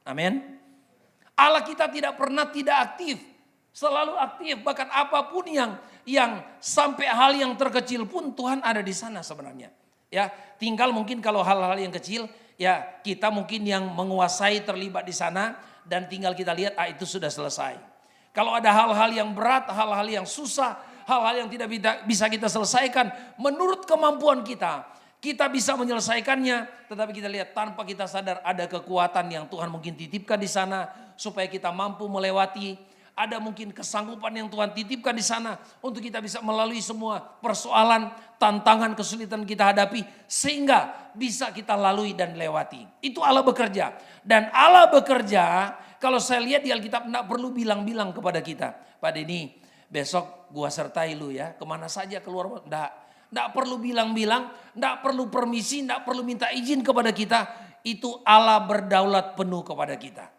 Amin. Allah kita tidak pernah tidak aktif. Selalu aktif, bahkan apapun yang sampai hal yang terkecil pun Tuhan ada di sana sebenarnya. Ya, tinggal mungkin kalau hal-hal yang kecil ya kita mungkin yang menguasai terlibat di sana dan tinggal kita lihat itu sudah selesai. Kalau ada hal-hal yang berat, hal-hal yang susah, hal-hal yang tidak bisa kita selesaikan menurut kemampuan kita bisa menyelesaikannya, tetapi kita lihat tanpa kita sadar ada kekuatan yang Tuhan mungkin titipkan di sana supaya kita mampu melewati. Ada mungkin kesanggupan yang Tuhan titipkan di sana untuk kita bisa melalui semua persoalan, tantangan, kesulitan kita hadapi sehingga bisa kita lalui dan lewati. Itu Allah bekerja. Dan Allah bekerja, kalau saya lihat di Alkitab enggak perlu bilang-bilang kepada kita, Pak Denny, besok gua sertai lu ya, kemana saja keluar, enggak perlu bilang-bilang, enggak perlu permisi, enggak perlu minta izin kepada kita. Itu Allah berdaulat penuh kepada kita.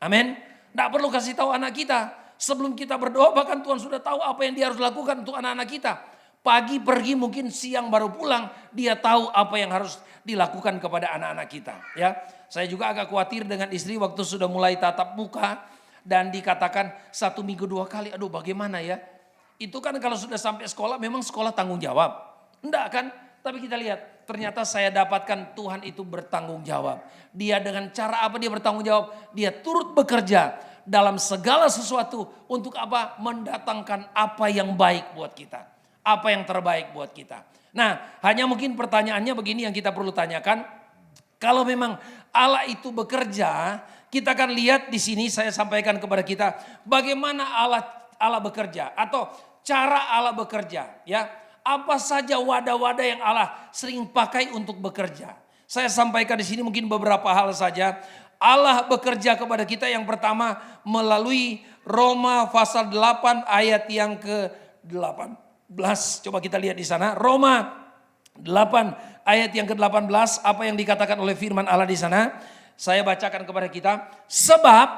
Amin. Tidak perlu kasih tahu anak kita. Sebelum kita berdoa bahkan Tuhan sudah tahu apa yang dia harus lakukan untuk anak-anak kita. Pagi pergi mungkin siang baru pulang. Dia tahu apa yang harus dilakukan kepada anak-anak kita. Ya, saya juga agak khawatir dengan istri waktu sudah mulai tatap muka. Dan dikatakan 1 minggu 2 kali, aduh bagaimana ya. Itu kan kalau sudah sampai sekolah, memang sekolah tanggung jawab. Enggak kan? Tapi kita lihat, ternyata saya dapatkan Tuhan itu bertanggung jawab. Dia dengan cara apa dia bertanggung jawab? Dia turut bekerja dalam segala sesuatu untuk apa? Mendatangkan apa yang baik buat kita. Apa yang terbaik buat kita. Nah, hanya mungkin pertanyaannya begini yang kita perlu tanyakan. Kalau memang Allah itu bekerja, kita akan lihat di sini saya sampaikan kepada kita bagaimana Allah bekerja atau cara Allah bekerja, ya. Apa saja wadah-wadah yang Allah sering pakai untuk bekerja. Saya sampaikan di sini mungkin beberapa hal saja. Allah bekerja kepada kita yang pertama melalui Roma pasal 8 ayat yang ke-18. Coba kita lihat di sana. Roma 8 ayat yang ke-18, apa yang dikatakan oleh firman Allah di sana? Saya bacakan kepada kita. Sebab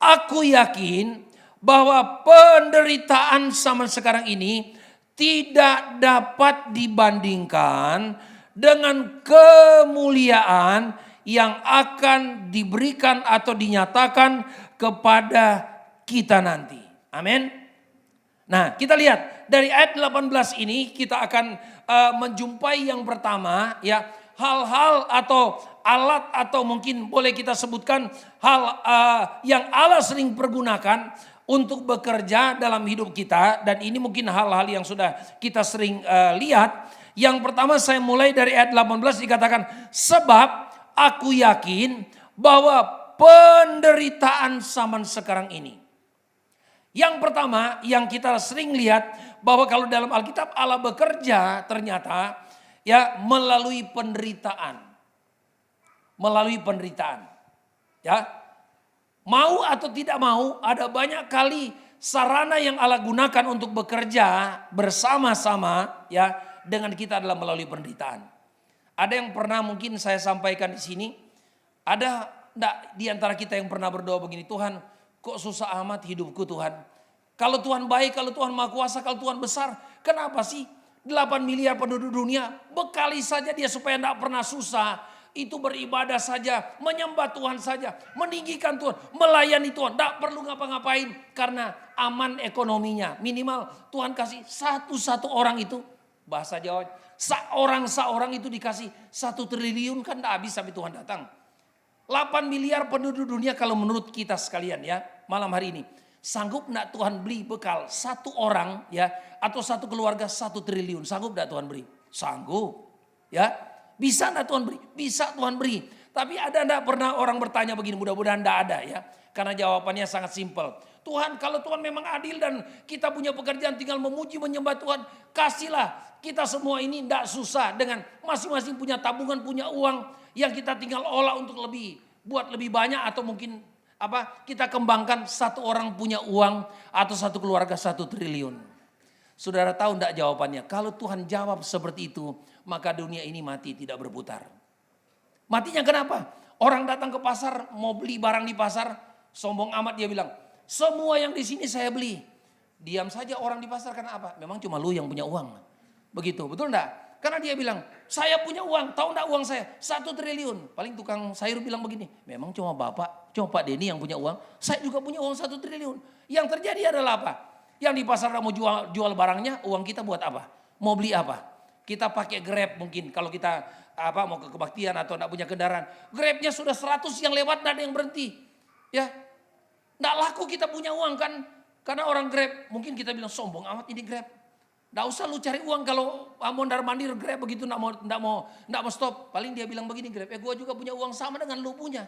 aku yakin bahwa penderitaan zaman sekarang ini tidak dapat dibandingkan dengan kemuliaan yang akan diberikan atau dinyatakan kepada kita nanti. Amin. Nah, kita lihat dari ayat 18 ini kita akan menjumpai yang pertama, ya, hal-hal atau alat atau mungkin boleh kita sebutkan hal yang Allah sering pergunakan untuk bekerja dalam hidup kita, dan ini mungkin hal-hal yang sudah kita sering lihat. Yang pertama saya mulai dari ayat 18 dikatakan, sebab aku yakin bahwa penderitaan zaman sekarang ini. Yang pertama yang kita sering lihat bahwa kalau dalam Alkitab Allah bekerja ternyata ya melalui penderitaan. Melalui penderitaan. Ya. Mau atau tidak mau, ada banyak kali sarana yang Allah gunakan untuk bekerja bersama-sama ya dengan kita adalah melalui penderitaan. Ada yang pernah mungkin saya sampaikan di sini, ada enggak di antara kita yang pernah berdoa begini, Tuhan kok susah amat hidupku Tuhan. Kalau Tuhan baik, kalau Tuhan Maha Kuasa, kalau Tuhan besar, kenapa sih 8 miliar penduduk dunia bekali saja dia supaya enggak pernah susah. Itu beribadah saja, menyembah Tuhan saja, meninggikan Tuhan, melayani Tuhan. Tidak perlu ngapa-ngapain karena aman ekonominya. Minimal Tuhan kasih satu orang itu, bahasa Jawa, seorang itu dikasih 1 triliun kan tidak habis sampai Tuhan datang. 8 miliar penduduk dunia kalau menurut kita sekalian ya malam hari ini. Sanggup tidak Tuhan beli bekal 1 orang ya atau 1 keluarga 1 triliun. Sanggup tidak Tuhan beri? Sanggup ya. Bisa enggak Tuhan beri? Bisa Tuhan beri. Tapi ada enggak pernah orang bertanya begini, mudah-mudahan enggak ada ya. Karena jawabannya sangat simpel. Tuhan, kalau Tuhan memang adil dan kita punya pekerjaan tinggal memuji menyembah Tuhan, kasihlah kita semua ini enggak susah dengan masing-masing punya tabungan, punya uang yang kita tinggal olah untuk buat lebih banyak atau mungkin kita kembangkan 1 orang punya uang atau 1 keluarga 1 triliun. Saudara tahu enggak jawabannya? Kalau Tuhan jawab seperti itu, maka dunia ini mati tidak berputar. Matinya kenapa? Orang datang ke pasar mau beli barang di pasar, sombong amat dia bilang, semua yang di sini saya beli. Diam saja orang di pasar karena apa? Memang cuma lu yang punya uang. Begitu, betul enggak? Karena dia bilang, saya punya uang, tahu enggak uang saya? 1 triliun. Paling tukang sayur bilang begini, memang cuma Pak Denny yang punya uang, saya juga punya uang 1 triliun. Yang terjadi adalah apa? Yang di pasar mau jual barangnya, uang kita buat apa? Mau beli apa? Kita pakai Grab mungkin kalau kita mau ke kebaktian atau enggak punya kendaraan. Grabnya sudah 100 yang lewat enggak ada yang berhenti. Ya. Enggak laku kita punya uang kan. Karena orang Grab mungkin kita bilang sombong amat ini Grab. Enggak usah lu cari uang kalau mondar-mandir Grab begitu enggak mau stop. Paling dia bilang begini Grab, gua juga punya uang sama dengan lu punya.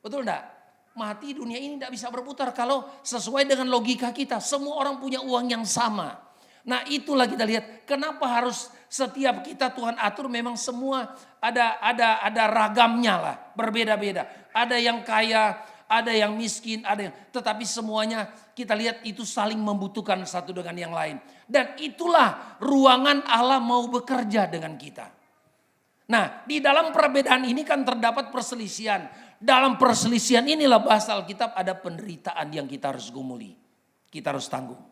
Betul enggak? Mati dunia ini enggak bisa berputar kalau sesuai dengan logika kita. Semua orang punya uang yang sama. Nah itulah kita lihat kenapa harus setiap kita Tuhan atur memang semua ada ragamnya lah, berbeda-beda. Ada yang kaya, ada yang miskin, ada yang tetapi semuanya kita lihat itu saling membutuhkan satu dengan yang lain. Dan itulah ruangan Allah mau bekerja dengan kita. Nah, di dalam perbedaan ini kan terdapat perselisihan. Dalam perselisihan inilah bahasa Alkitab ada penderitaan yang kita harus gumuli. Kita harus tanggung.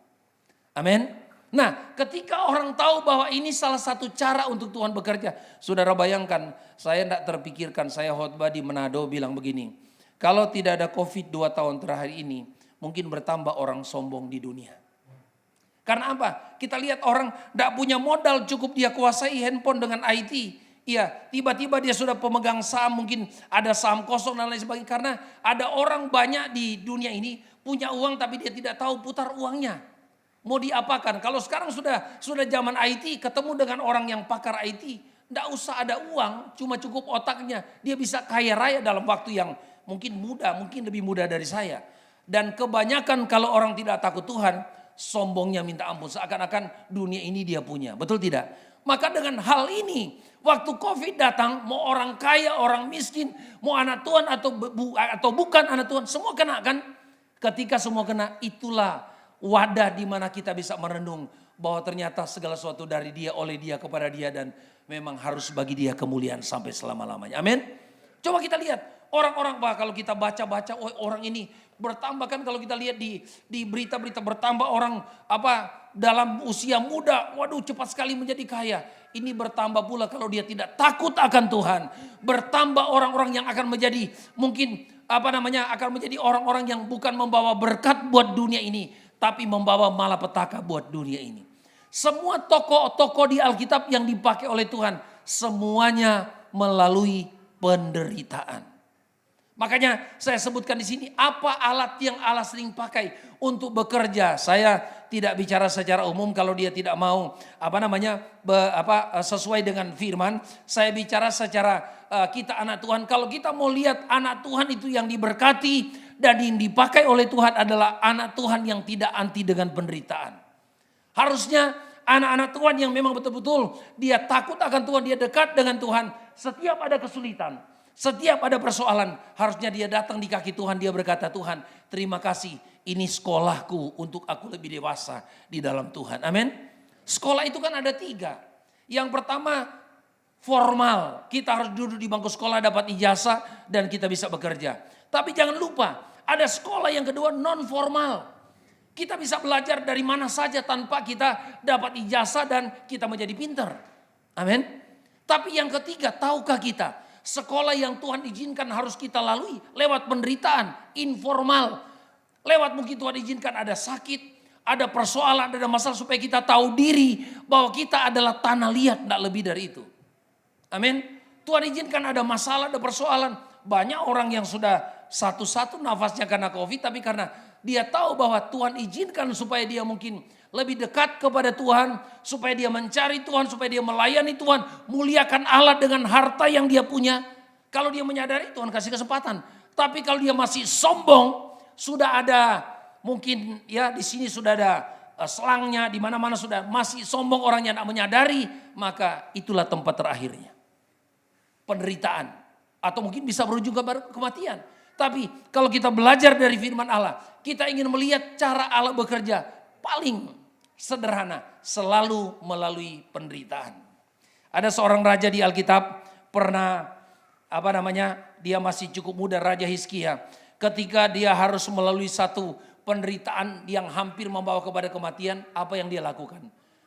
Amin. Nah, ketika orang tahu bahwa ini salah satu cara untuk Tuhan bekerja. Saudara bayangkan, saya tidak terpikirkan, saya khotbah di Manado bilang begini. Kalau tidak ada COVID 2 tahun terakhir ini, mungkin bertambah orang sombong di dunia. Karena apa? Kita lihat orang tidak punya modal, cukup dia kuasai handphone dengan IT. Iya, tiba-tiba dia sudah pemegang saham, mungkin ada saham kosong dan lain sebagainya. Karena ada orang banyak di dunia ini punya uang tapi dia tidak tahu putar uangnya. Mau diapakan? Kalau sekarang sudah zaman IT, ketemu dengan orang yang pakar IT, tidak usah ada uang, cuma cukup otaknya. Dia bisa kaya raya dalam waktu yang mungkin muda, mungkin lebih muda dari saya. Dan kebanyakan kalau orang tidak takut Tuhan, sombongnya minta ampun. Seakan-akan dunia ini dia punya, betul tidak? Maka dengan hal ini, waktu COVID datang, mau orang kaya, orang miskin, mau anak Tuhan atau bukan anak Tuhan, semua kena kan? Ketika semua kena, itulah wadah di mana kita bisa merenung bahwa ternyata segala sesuatu dari Dia, oleh Dia, kepada Dia, dan memang harus bagi Dia kemuliaan sampai selama-lamanya. Amin. Coba kita lihat orang-orang, kalau kita baca-baca, oh orang ini bertambah kan, kalau kita lihat di berita-berita bertambah orang dalam usia muda, waduh cepat sekali menjadi kaya. Ini bertambah pula kalau dia tidak takut akan Tuhan. Bertambah orang-orang yang akan menjadi mungkin akan menjadi orang-orang yang bukan membawa berkat buat dunia ini, tapi membawa malapetaka buat dunia ini. Semua tokoh-tokoh di Alkitab yang dipakai oleh Tuhan, semuanya melalui penderitaan. Makanya saya sebutkan di sini apa alat yang Allah sering pakai untuk bekerja. Saya tidak bicara secara umum kalau dia tidak mau sesuai dengan firman. Saya bicara secara kita anak Tuhan. Kalau kita mau lihat anak Tuhan itu yang diberkati dan yang dipakai oleh Tuhan adalah anak Tuhan yang tidak anti dengan penderitaan. Harusnya anak-anak Tuhan yang memang betul-betul dia takut akan Tuhan, dia dekat dengan Tuhan. Setiap ada kesulitan, setiap ada persoalan, harusnya dia datang di kaki Tuhan, dia berkata, Tuhan terima kasih, ini sekolahku untuk aku lebih dewasa di dalam Tuhan. Amin. Sekolah itu kan ada 3. Yang pertama formal, kita harus duduk di bangku sekolah, dapat ijazah dan kita bisa bekerja. Tapi jangan lupa, ada sekolah yang kedua non formal. Kita bisa belajar dari mana saja tanpa kita dapat ijazah dan kita menjadi pintar. Amin. Tapi yang ketiga, tahukah kita sekolah yang Tuhan izinkan harus kita lalui lewat penderitaan, informal. Lewat mungkin Tuhan izinkan ada sakit, ada persoalan, ada masalah supaya kita tahu diri bahwa kita adalah tanah liat, tidak lebih dari itu. Amin. Tuhan izinkan ada masalah, ada persoalan. Banyak orang yang sudah satu-satu nafasnya karena COVID, tapi karena dia tahu bahwa Tuhan izinkan supaya dia mungkin lebih dekat kepada Tuhan, supaya dia mencari Tuhan, supaya dia melayani Tuhan, muliakan Allah dengan harta yang dia punya. Kalau dia menyadari, Tuhan kasih kesempatan. Tapi kalau dia masih sombong, sudah ada mungkin ya di sini sudah ada selangnya, di mana-mana sudah masih sombong orangnya tidak menyadari, maka itulah tempat terakhirnya. Penderitaan atau mungkin bisa berujung kepada kematian. Tapi kalau kita belajar dari firman Allah, kita ingin melihat cara Allah bekerja paling sederhana, selalu melalui penderitaan. Ada seorang raja di Alkitab pernah dia masih cukup muda, Raja Hizkia. Ketika dia harus melalui satu penderitaan yang hampir membawa kepada kematian, apa yang dia lakukan?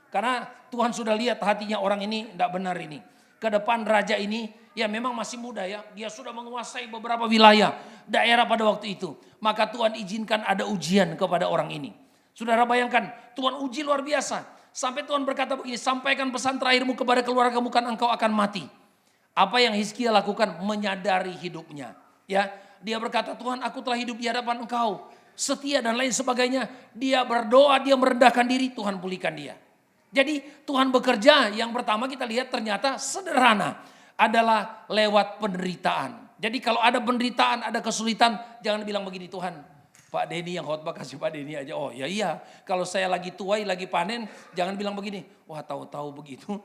Karena Tuhan sudah lihat hatinya orang ini tidak benar ini. Ke depan raja ini ya memang masih muda ya, dia sudah menguasai beberapa wilayah daerah pada waktu itu. Maka Tuhan izinkan ada ujian kepada orang ini. Saudara bayangkan, Tuhan uji luar biasa. Sampai Tuhan berkata begini, sampaikan pesan terakhirmu kepada keluargamu kan engkau akan mati. Apa yang Hizkia lakukan? Menyadari hidupnya. Ya, dia berkata, Tuhan aku telah hidup di hadapan engkau, setia dan lain sebagainya. Dia berdoa, dia merendahkan diri, Tuhan pulihkan dia. Jadi Tuhan bekerja, yang pertama kita lihat ternyata sederhana. Adalah lewat penderitaan. Jadi kalau ada penderitaan, ada kesulitan, jangan bilang begini, Tuhan Pak Denny yang khotbah kasih Pak Denny aja. Oh ya iya, kalau saya lagi tuai, lagi panen, jangan bilang begini, wah tahu-tahu begitu.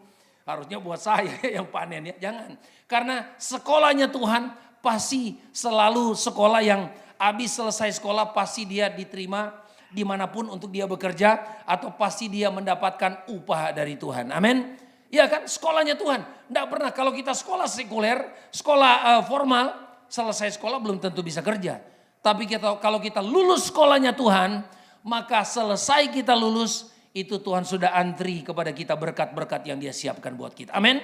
Harusnya buat saya yang panen ya, jangan. Karena sekolahnya Tuhan pasti selalu sekolah yang habis selesai sekolah pasti dia diterima dimanapun untuk dia bekerja atau pasti dia mendapatkan upah dari Tuhan. Amin. Ya kan, sekolahnya Tuhan. Tidak pernah kalau kita sekolah sekuler, sekolah formal, selesai sekolah belum tentu bisa kerja. Tapi kalau kita lulus sekolahnya Tuhan, maka selesai kita lulus, itu Tuhan sudah antri kepada kita berkat-berkat yang dia siapkan buat kita. Amin.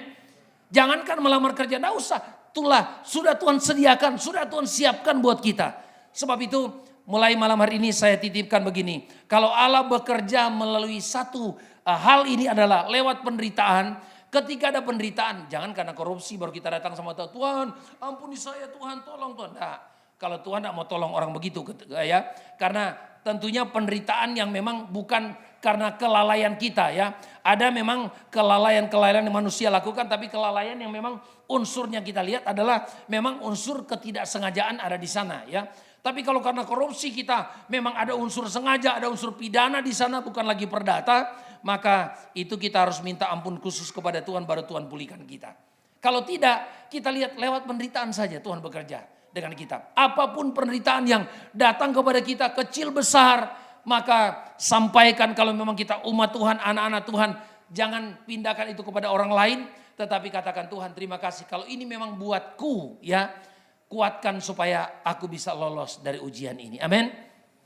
Jangankan melamar kerja, tidak usah. Itulah sudah Tuhan sediakan, sudah Tuhan siapkan buat kita. Sebab itu mulai malam hari ini saya titipkan begini. Kalau Allah bekerja melalui satu hal ini adalah lewat penderitaan. Ketika ada penderitaan, jangan karena korupsi baru kita datang sama Tuhan. Tuhan, ampuni saya Tuhan, tolong Tuhan. Nah, kalau Tuhan tidak mau tolong orang begitu ya. Karena tentunya penderitaan yang memang bukan karena kelalaian kita ya. Ada memang kelalaian-kelalaian yang manusia lakukan, tapi kelalaian yang memang unsurnya kita lihat adalah memang unsur ketidaksengajaan ada di sana ya. Tapi kalau karena korupsi kita memang ada unsur sengaja, ada unsur pidana di sana, bukan lagi perdata, maka itu kita harus minta ampun khusus kepada Tuhan, baru Tuhan pulihkan kita. Kalau tidak, kita lihat lewat penderitaan saja Tuhan bekerja dengan kita. Apapun penderitaan yang datang kepada kita, kecil besar, maka sampaikan kalau memang kita umat Tuhan, anak-anak Tuhan, jangan pindahkan itu kepada orang lain, tetapi katakan Tuhan terima kasih kalau ini memang buatku ya. Kuatkan supaya aku bisa lolos dari ujian ini. Amin.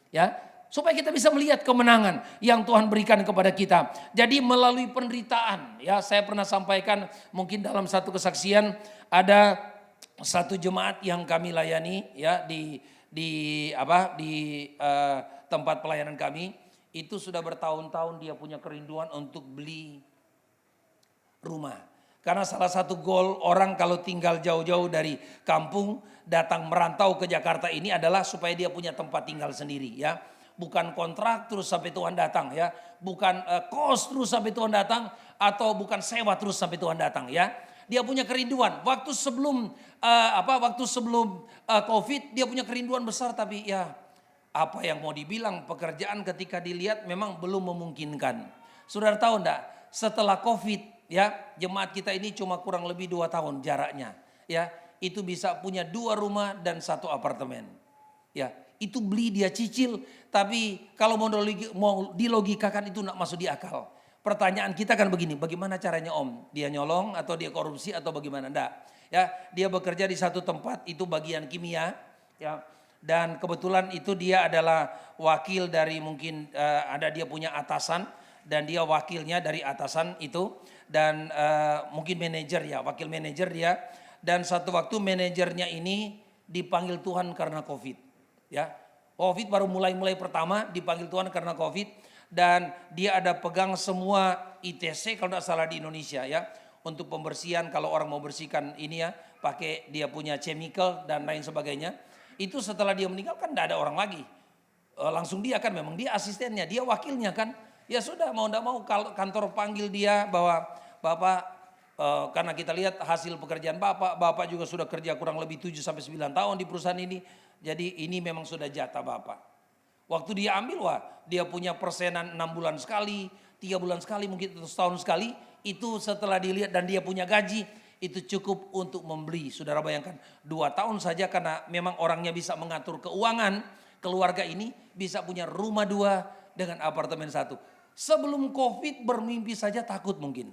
Ya, supaya kita bisa melihat kemenangan yang Tuhan berikan kepada kita. Jadi melalui penderitaan, ya saya pernah sampaikan mungkin dalam satu kesaksian ada satu jemaat yang kami layani ya di tempat pelayanan kami, itu sudah bertahun-tahun dia punya kerinduan untuk beli rumah. Karena salah satu goal orang kalau tinggal jauh-jauh dari kampung datang merantau ke Jakarta ini adalah supaya dia punya tempat tinggal sendiri ya. Bukan kontrak terus sampai Tuhan datang ya. Bukan kos terus sampai Tuhan datang atau bukan sewa terus sampai Tuhan datang ya. Dia punya kerinduan. Waktu sebelum Covid dia punya kerinduan besar, tapi ya apa yang mau dibilang, pekerjaan ketika dilihat memang belum memungkinkan. Saudara tahu enggak, setelah Covid ya, jemaat kita ini cuma kurang lebih 2 tahun jaraknya. Ya, itu bisa punya 2 rumah dan 1 apartemen. Ya, itu beli dia cicil, tapi kalau mau dilogikakan itu enggak masuk di akal. Pertanyaan kita kan begini, bagaimana caranya Om? Dia nyolong atau dia korupsi atau bagaimana? Enggak. Ya, dia bekerja di satu tempat itu bagian kimia, ya. Dan kebetulan itu dia adalah wakil dari mungkin ada dia punya atasan dan dia wakilnya dari atasan itu. Dan mungkin manajer ya, wakil manajer dia. Dan satu waktu manajernya ini dipanggil Tuhan karena Covid. Ya, Covid baru mulai pertama dipanggil Tuhan karena Covid. Dan dia ada pegang semua ITC kalau tidak salah di Indonesia ya. Untuk pembersihan kalau orang mau bersihkan ini ya, pakai dia punya chemical dan lain sebagainya. Itu setelah dia meninggal kan tidak ada orang lagi. Langsung dia kan memang dia asistennya, dia wakilnya kan. Ya sudah mau tidak mau kantor panggil dia bahwa Bapak karena kita lihat hasil pekerjaan Bapak juga sudah kerja kurang lebih 7-9 tahun di perusahaan ini. Jadi ini memang sudah jatah Bapak. Waktu dia ambil dia punya persenan 6 bulan sekali, 3 bulan sekali mungkin setahun sekali. Itu setelah dilihat dan dia punya gaji itu cukup untuk membeli. Saudara bayangkan 2 tahun saja karena memang orangnya bisa mengatur keuangan. Keluarga ini bisa punya rumah 2 dengan apartemen 1. Sebelum Covid bermimpi saja takut mungkin.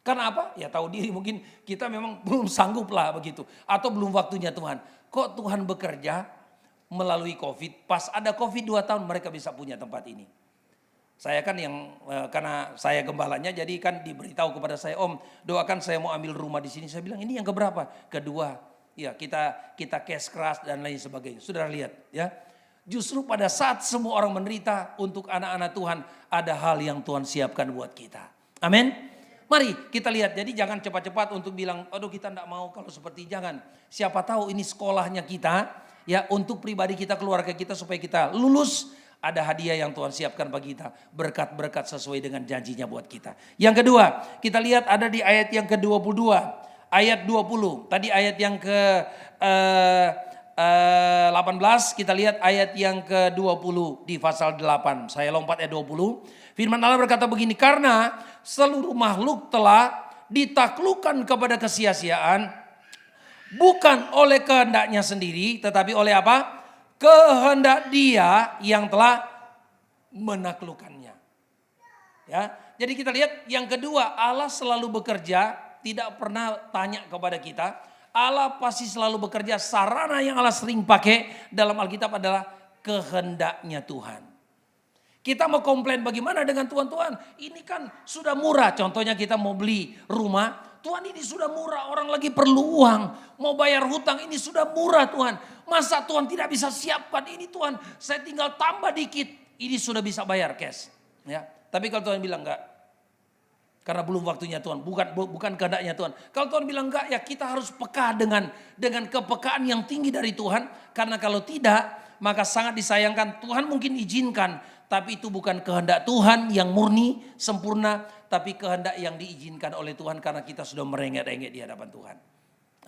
Karena apa? Ya tahu diri mungkin kita memang belum sanggup lah begitu. Atau belum waktunya Tuhan. Kok Tuhan bekerja melalui Covid? Pas ada Covid 2 tahun mereka bisa punya tempat ini. Saya kan karena saya gembalanya jadi kan diberitahu kepada saya, Om doakan saya mau ambil rumah di sini. Saya bilang ini yang keberapa? Kedua. Ya kita cash keras dan lain sebagainya. Saudara lihat ya. Justru pada saat semua orang menderita untuk anak-anak Tuhan ada hal yang Tuhan siapkan buat kita. Amin. Mari kita lihat, jadi jangan cepat-cepat untuk bilang, aduh kita enggak mau kalau seperti jangan. Siapa tahu ini sekolahnya kita ya untuk pribadi kita, keluarga kita supaya kita lulus. Ada hadiah yang Tuhan siapkan bagi kita. Berkat-berkat sesuai dengan janjinya buat kita. Yang kedua, kita lihat ada di ayat yang ke-22. Ayat 20. Tadi ayat yang ke-18, kita lihat ayat yang ke-20 di pasal 8. Saya lompat ayat 20. Firman Allah berkata begini, karena seluruh makhluk telah ditaklukkan kepada kesia-siaan. Bukan oleh kehendaknya sendiri, tetapi oleh apa? Kehendak Dia yang telah menaklukkannya. Ya, jadi kita lihat yang kedua, Allah selalu bekerja, tidak pernah tanya kepada kita. Allah pasti selalu bekerja, sarana yang Allah sering pakai dalam Alkitab adalah kehendaknya Tuhan. Kita mau komplain bagaimana dengan Tuhan, ini kan sudah murah. Contohnya kita mau beli rumah, Tuhan ini sudah murah, orang lagi perlu uang. Mau bayar hutang ini sudah murah Tuhan. Masa Tuhan tidak bisa siapkan ini Tuhan, saya tinggal tambah dikit. Ini sudah bisa bayar cash. Ya. Tapi kalau Tuhan bilang enggak, karena belum waktunya Tuhan, bukan kehendaknya Tuhan. Kalau Tuhan bilang enggak, ya kita harus peka dengan kepekaan yang tinggi dari Tuhan. Karena kalau tidak, maka sangat disayangkan. Tuhan mungkin izinkan, tapi itu bukan kehendak Tuhan yang murni, sempurna, tapi kehendak yang diizinkan oleh Tuhan karena kita sudah merengek-rengek di hadapan Tuhan.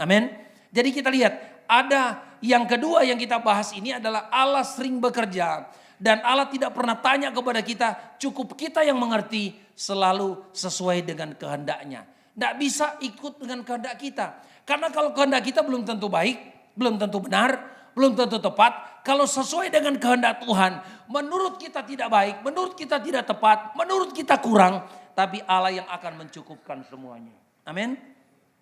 Amin. Jadi kita lihat, ada yang kedua yang kita bahas ini adalah Allah sering bekerja. Dan Allah tidak pernah tanya kepada kita, cukup kita yang mengerti, selalu sesuai dengan kehendaknya. Tidak bisa ikut dengan kehendak kita. Karena kalau kehendak kita belum tentu baik, belum tentu benar, belum tentu tepat. Kalau sesuai dengan kehendak Tuhan, menurut kita tidak baik, menurut kita tidak tepat, menurut kita kurang. Tapi Allah yang akan mencukupkan semuanya. Amin.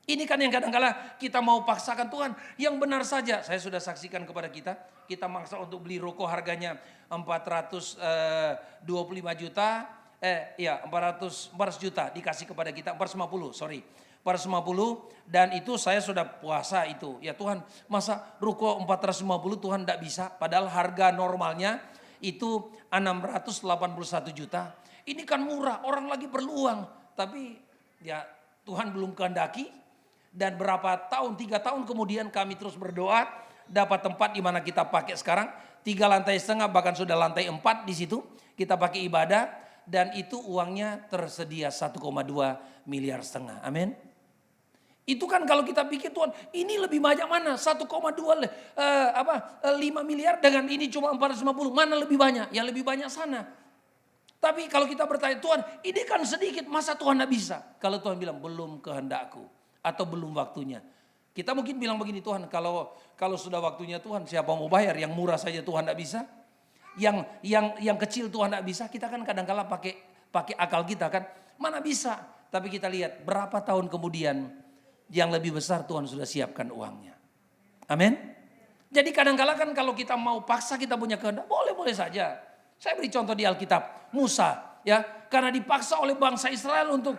Ini kan yang kadang-kala kita mau paksakan Tuhan. Yang benar saja, saya sudah saksikan kepada kita. Kita maksa untuk beli rokok harganya 425 juta. 400 juta dikasih kepada kita. 450. Dan itu saya sudah puasa itu. Ya Tuhan, masa rokok 450 Tuhan tidak bisa. Padahal harga normalnya itu 681 juta. Ini kan murah, orang lagi perlu uang. Tapi ya Tuhan belum kehendaki. Dan berapa tahun, 3 tahun kemudian kami terus berdoa. Dapat tempat di mana kita pakai sekarang. 3 lantai setengah, bahkan sudah lantai 4 di situ. Kita pakai ibadah. Dan itu uangnya tersedia 1,2 miliar setengah. Amin. Itu kan kalau kita pikir Tuhan, ini lebih banyak mana? 1,5 miliar dengan ini cuma 450. Mana lebih banyak? Yang lebih banyak sana. Tapi kalau kita bertanya, Tuhan ini kan sedikit, masa Tuhan tidak bisa? Kalau Tuhan bilang belum kehendakku atau belum waktunya. Kita mungkin bilang begini, Tuhan kalau sudah waktunya Tuhan, siapa mau bayar? Yang murah saja Tuhan tidak bisa. Yang kecil Tuhan tidak bisa. Kita kan kadang-kala pakai akal kita kan. Mana bisa? Tapi kita lihat berapa tahun kemudian yang lebih besar Tuhan sudah siapkan uangnya. Amin. Jadi kadang-kala kan kalau kita mau paksa kita punya kehendak, boleh-boleh saja. Saya beri contoh di Alkitab, Musa ya, karena dipaksa oleh bangsa Israel untuk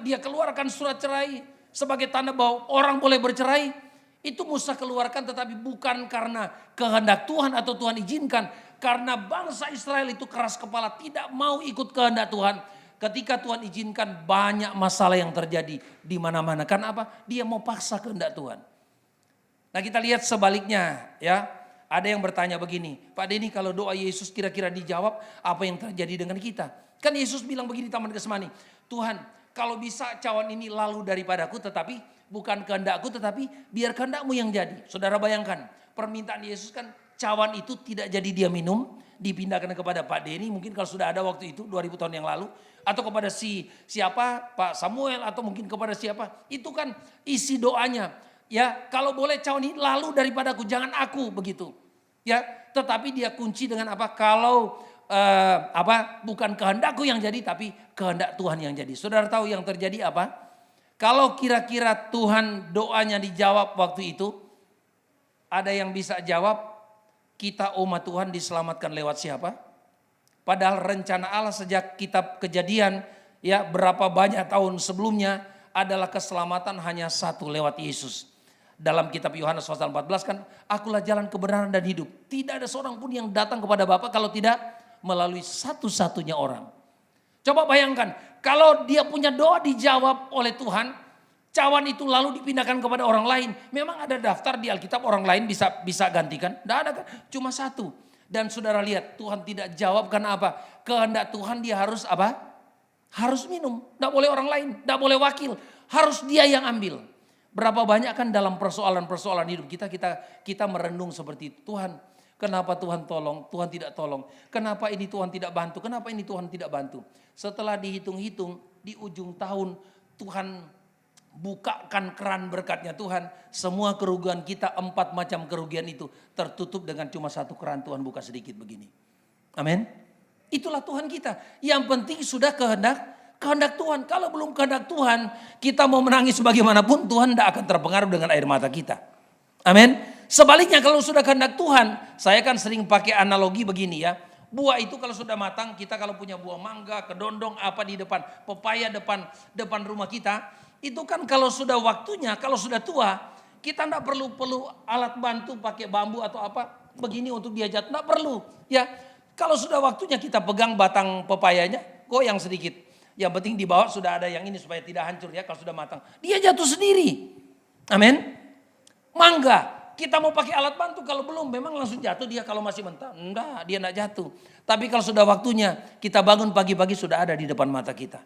dia keluarkan surat cerai sebagai tanda bahwa orang boleh bercerai. Itu Musa keluarkan, tetapi bukan karena kehendak Tuhan atau Tuhan izinkan. Karena bangsa Israel itu keras kepala, tidak mau ikut kehendak Tuhan. Ketika Tuhan izinkan, banyak masalah yang terjadi di mana-mana. Karena apa? Dia mau paksa kehendak Tuhan. Nah kita lihat sebaliknya ya. Ada yang bertanya begini, Pak Denny, kalau doa Yesus kira-kira dijawab, apa yang terjadi dengan kita? Kan Yesus bilang begini Taman Getsemani, Tuhan kalau bisa cawan ini lalu daripadaku, tetapi bukan kehendakku, tetapi biar kehendakmu yang jadi. Saudara bayangkan, permintaan Yesus kan cawan itu tidak jadi dia minum, dipindahkan kepada Pak Denny, mungkin kalau sudah ada waktu itu 2000 tahun yang lalu, atau kepada siapa, Pak Samuel, atau mungkin kepada siapa, itu kan isi doanya. Ya, kalau boleh cawan ini lalu daripadaku, jangan aku begitu. Ya, tetapi dia kunci dengan apa? Kalau bukan kehendakku yang jadi, tapi kehendak Tuhan yang jadi. Saudara tahu yang terjadi apa? Kalau kira-kira Tuhan doanya dijawab waktu itu, ada yang bisa jawab, kita umat Tuhan diselamatkan lewat siapa? Padahal rencana Allah sejak kitab Kejadian, ya berapa banyak tahun sebelumnya adalah keselamatan hanya satu, lewat Yesus. Dalam kitab Yohanes pasal 14 kan, akulah jalan kebenaran dan hidup. Tidak ada seorang pun yang datang kepada Bapa kalau tidak melalui satu-satunya orang. Coba bayangkan, kalau dia punya doa dijawab oleh Tuhan, cawan itu lalu dipindahkan kepada orang lain. Memang ada daftar di Alkitab orang lain bisa gantikan? Tidak ada kan, cuma satu. Dan saudara lihat, Tuhan tidak jawab karena apa? Kehendak Tuhan dia harus apa? Harus minum, tidak boleh orang lain, tidak boleh wakil. Harus dia yang ambil. Berapa banyak kan dalam persoalan-persoalan hidup kita merenung seperti itu. Tuhan, kenapa Tuhan tolong, Tuhan tidak tolong. Kenapa ini Tuhan tidak bantu, kenapa ini Tuhan tidak bantu. Setelah dihitung-hitung di ujung tahun Tuhan bukakan keran berkatnya Tuhan. Semua kerugian kita, 4 macam kerugian itu tertutup dengan cuma satu keran Tuhan buka sedikit begini. Amin. Itulah Tuhan kita. Yang penting sudah kehendak Tuhan. Kalau belum kehendak Tuhan, kita mau menangis bagaimanapun, Tuhan tidak akan terpengaruh dengan air mata kita. Amin. Sebaliknya kalau sudah kehendak Tuhan, saya kan sering pakai analogi begini ya. Buah itu kalau sudah matang, kita kalau punya buah mangga, kedondong, apa di depan, pepaya depan rumah kita, itu kan kalau sudah waktunya, kalau sudah tua, kita enggak perlu alat bantu pakai bambu atau apa begini untuk dia jatuh, enggak perlu. Ya, kalau sudah waktunya kita pegang batang pepayanya, goyang sedikit. Yang penting di bawah sudah ada yang ini supaya tidak hancur ya kalau sudah matang. Dia jatuh sendiri. Amin. Mangga. Kita mau pakai alat bantu, kalau belum memang langsung jatuh dia kalau masih mentah. Enggak, dia enggak jatuh. Tapi kalau sudah waktunya, kita bangun pagi-pagi sudah ada di depan mata kita.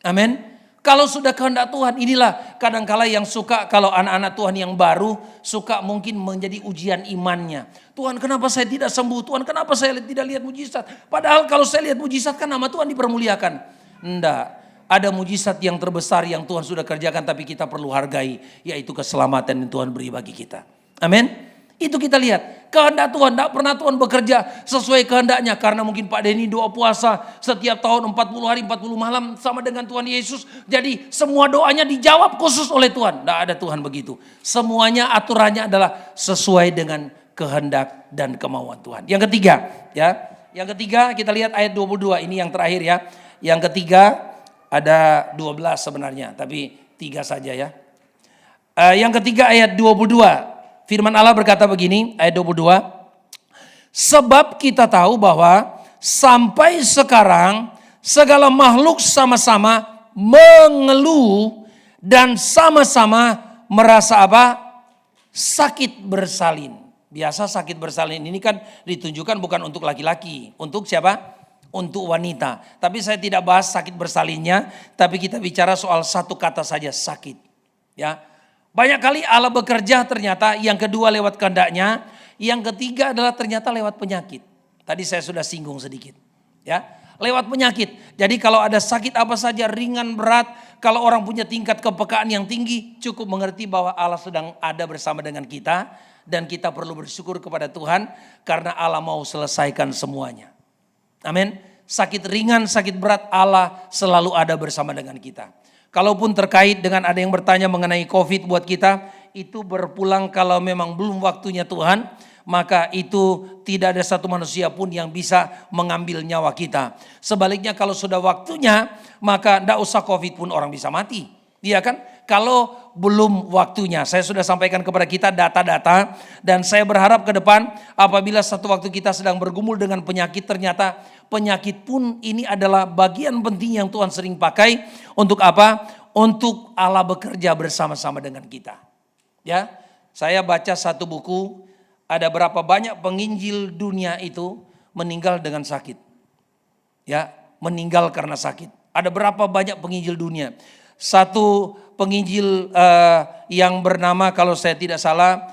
Amin. Kalau sudah kehendak Tuhan, inilah kadangkala yang suka kalau anak-anak Tuhan yang baru suka mungkin menjadi ujian imannya. Tuhan kenapa saya tidak sembuh? Tuhan kenapa saya tidak lihat mujizat? Padahal kalau saya lihat mujizat kan nama Tuhan dipermuliakan. Enggak. Ada mujizat yang terbesar yang Tuhan sudah kerjakan tapi kita perlu hargai. Yaitu keselamatan yang Tuhan beri bagi kita. Amin. Itu kita lihat. Kehendak Tuhan. Tidak pernah Tuhan bekerja sesuai kehendaknya. Karena mungkin Pak Denny doa puasa setiap tahun 40 hari 40 malam sama dengan Tuhan Yesus. Jadi semua doanya dijawab khusus oleh Tuhan. Tidak ada Tuhan begitu. Semuanya aturannya adalah sesuai dengan kehendak dan kemauan Tuhan. Yang ketiga. Ya, yang ketiga kita lihat ayat 22. Ini yang terakhir ya. Yang ketiga ada 12 sebenarnya. Tapi 3 saja ya. Yang ketiga ayat 22. Firman Allah berkata begini, ayat 22. Sebab kita tahu bahwa sampai sekarang segala makhluk sama-sama mengeluh dan sama-sama merasa apa? Sakit bersalin. Biasa sakit bersalin ini kan ditunjukkan bukan untuk laki-laki. Untuk siapa? Untuk wanita. Tapi saya tidak bahas sakit bersalinnya, tapi kita bicara soal satu kata saja, sakit. Ya. Banyak kali Allah bekerja ternyata, yang kedua lewat kehendaknya, yang ketiga adalah ternyata lewat penyakit. Tadi saya sudah singgung sedikit. Ya, lewat penyakit. Jadi kalau ada sakit apa saja, ringan, berat, kalau orang punya tingkat kepekaan yang tinggi, cukup mengerti bahwa Allah sedang ada bersama dengan kita. Dan kita perlu bersyukur kepada Tuhan karena Allah mau selesaikan semuanya. Amin. Sakit ringan, sakit berat, Allah selalu ada bersama dengan kita. Kalaupun terkait dengan ada yang bertanya mengenai COVID buat kita, itu berpulang kalau memang belum waktunya Tuhan, maka itu tidak ada satu manusia pun yang bisa mengambil nyawa kita. Sebaliknya kalau sudah waktunya, maka tidak usah COVID pun orang bisa mati. Iya kan? Kalau belum waktunya, saya sudah sampaikan kepada kita data-data dan saya berharap ke depan apabila satu waktu kita sedang bergumul dengan penyakit, ternyata penyakit pun ini adalah bagian penting yang Tuhan sering pakai untuk apa? Untuk Allah bekerja bersama-sama dengan kita. Ya, saya baca satu buku, ada berapa banyak penginjil dunia itu meninggal dengan sakit. Ya, meninggal karena sakit. Ada berapa banyak penginjil dunia? Satu penginjil yang bernama kalau saya tidak salah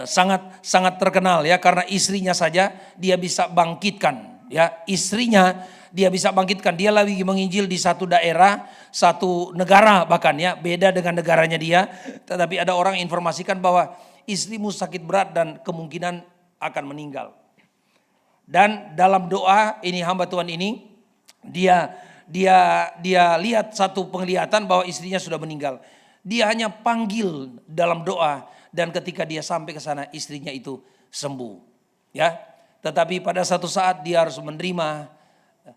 sangat terkenal ya, karena istrinya saja dia bisa bangkitkan ya, istrinya dia bisa bangkitkan. Dia lagi menginjil di satu daerah, satu negara bahkan ya, beda dengan negaranya dia, tetapi ada orang informasikan bahwa istrimu sakit berat dan kemungkinan akan meninggal. Dan dalam doa ini hamba Tuhan ini dia lihat satu penglihatan bahwa istrinya sudah meninggal. Dia hanya panggil dalam doa dan ketika dia sampai ke sana istrinya itu sembuh. Ya. Tetapi pada satu saat dia harus menerima,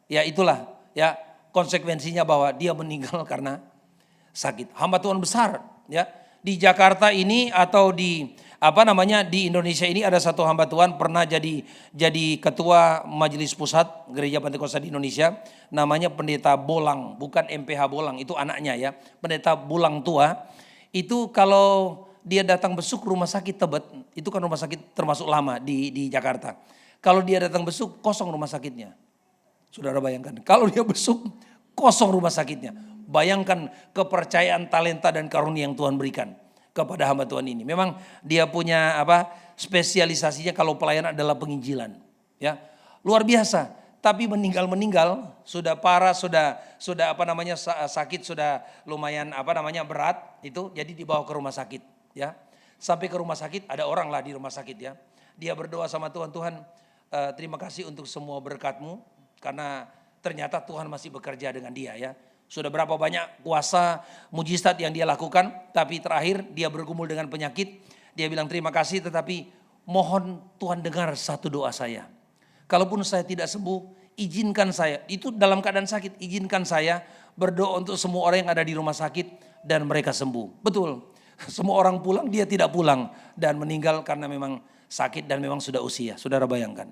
ya itulah ya konsekuensinya bahwa dia meninggal karena sakit. Hamba Tuhan besar ya. Di Jakarta ini atau di di Indonesia ini ada satu hamba Tuhan pernah jadi ketua Majelis Pusat Gereja Pentakosta di Indonesia, namanya Pendeta Bolang, bukan MPH Bolang, itu anaknya ya. Pendeta Bolang tua, itu kalau dia datang besuk rumah sakit Tebet, itu kan rumah sakit termasuk lama di Jakarta. Kalau dia datang besuk kosong rumah sakitnya. Saudara bayangkan, kalau dia besuk kosong rumah sakitnya. Bayangkan kepercayaan, talenta dan karunia yang Tuhan berikan kepada hamba Tuhan ini. Memang dia punya spesialisasinya kalau pelayanan adalah penginjilan. Ya, luar biasa. Tapi meninggal sudah parah, sudah sakit, sudah lumayan berat itu, jadi dibawa ke rumah sakit. Ya, sampai ke rumah sakit ada orang lah di rumah sakit ya. Dia berdoa sama Tuhan, Tuhan terima kasih untuk semua berkat-Mu karena ternyata Tuhan masih bekerja dengan dia ya. Sudah berapa banyak kuasa mujizat yang dia lakukan, tapi terakhir dia bergumul dengan penyakit. Dia bilang terima kasih, tetapi mohon Tuhan dengar satu doa saya. Kalaupun saya tidak sembuh, izinkan saya, itu dalam keadaan sakit, izinkan saya berdoa untuk semua orang yang ada di rumah sakit dan mereka sembuh. Betul, semua orang pulang, dia tidak pulang dan meninggal karena memang sakit dan memang sudah usia. Saudara bayangkan.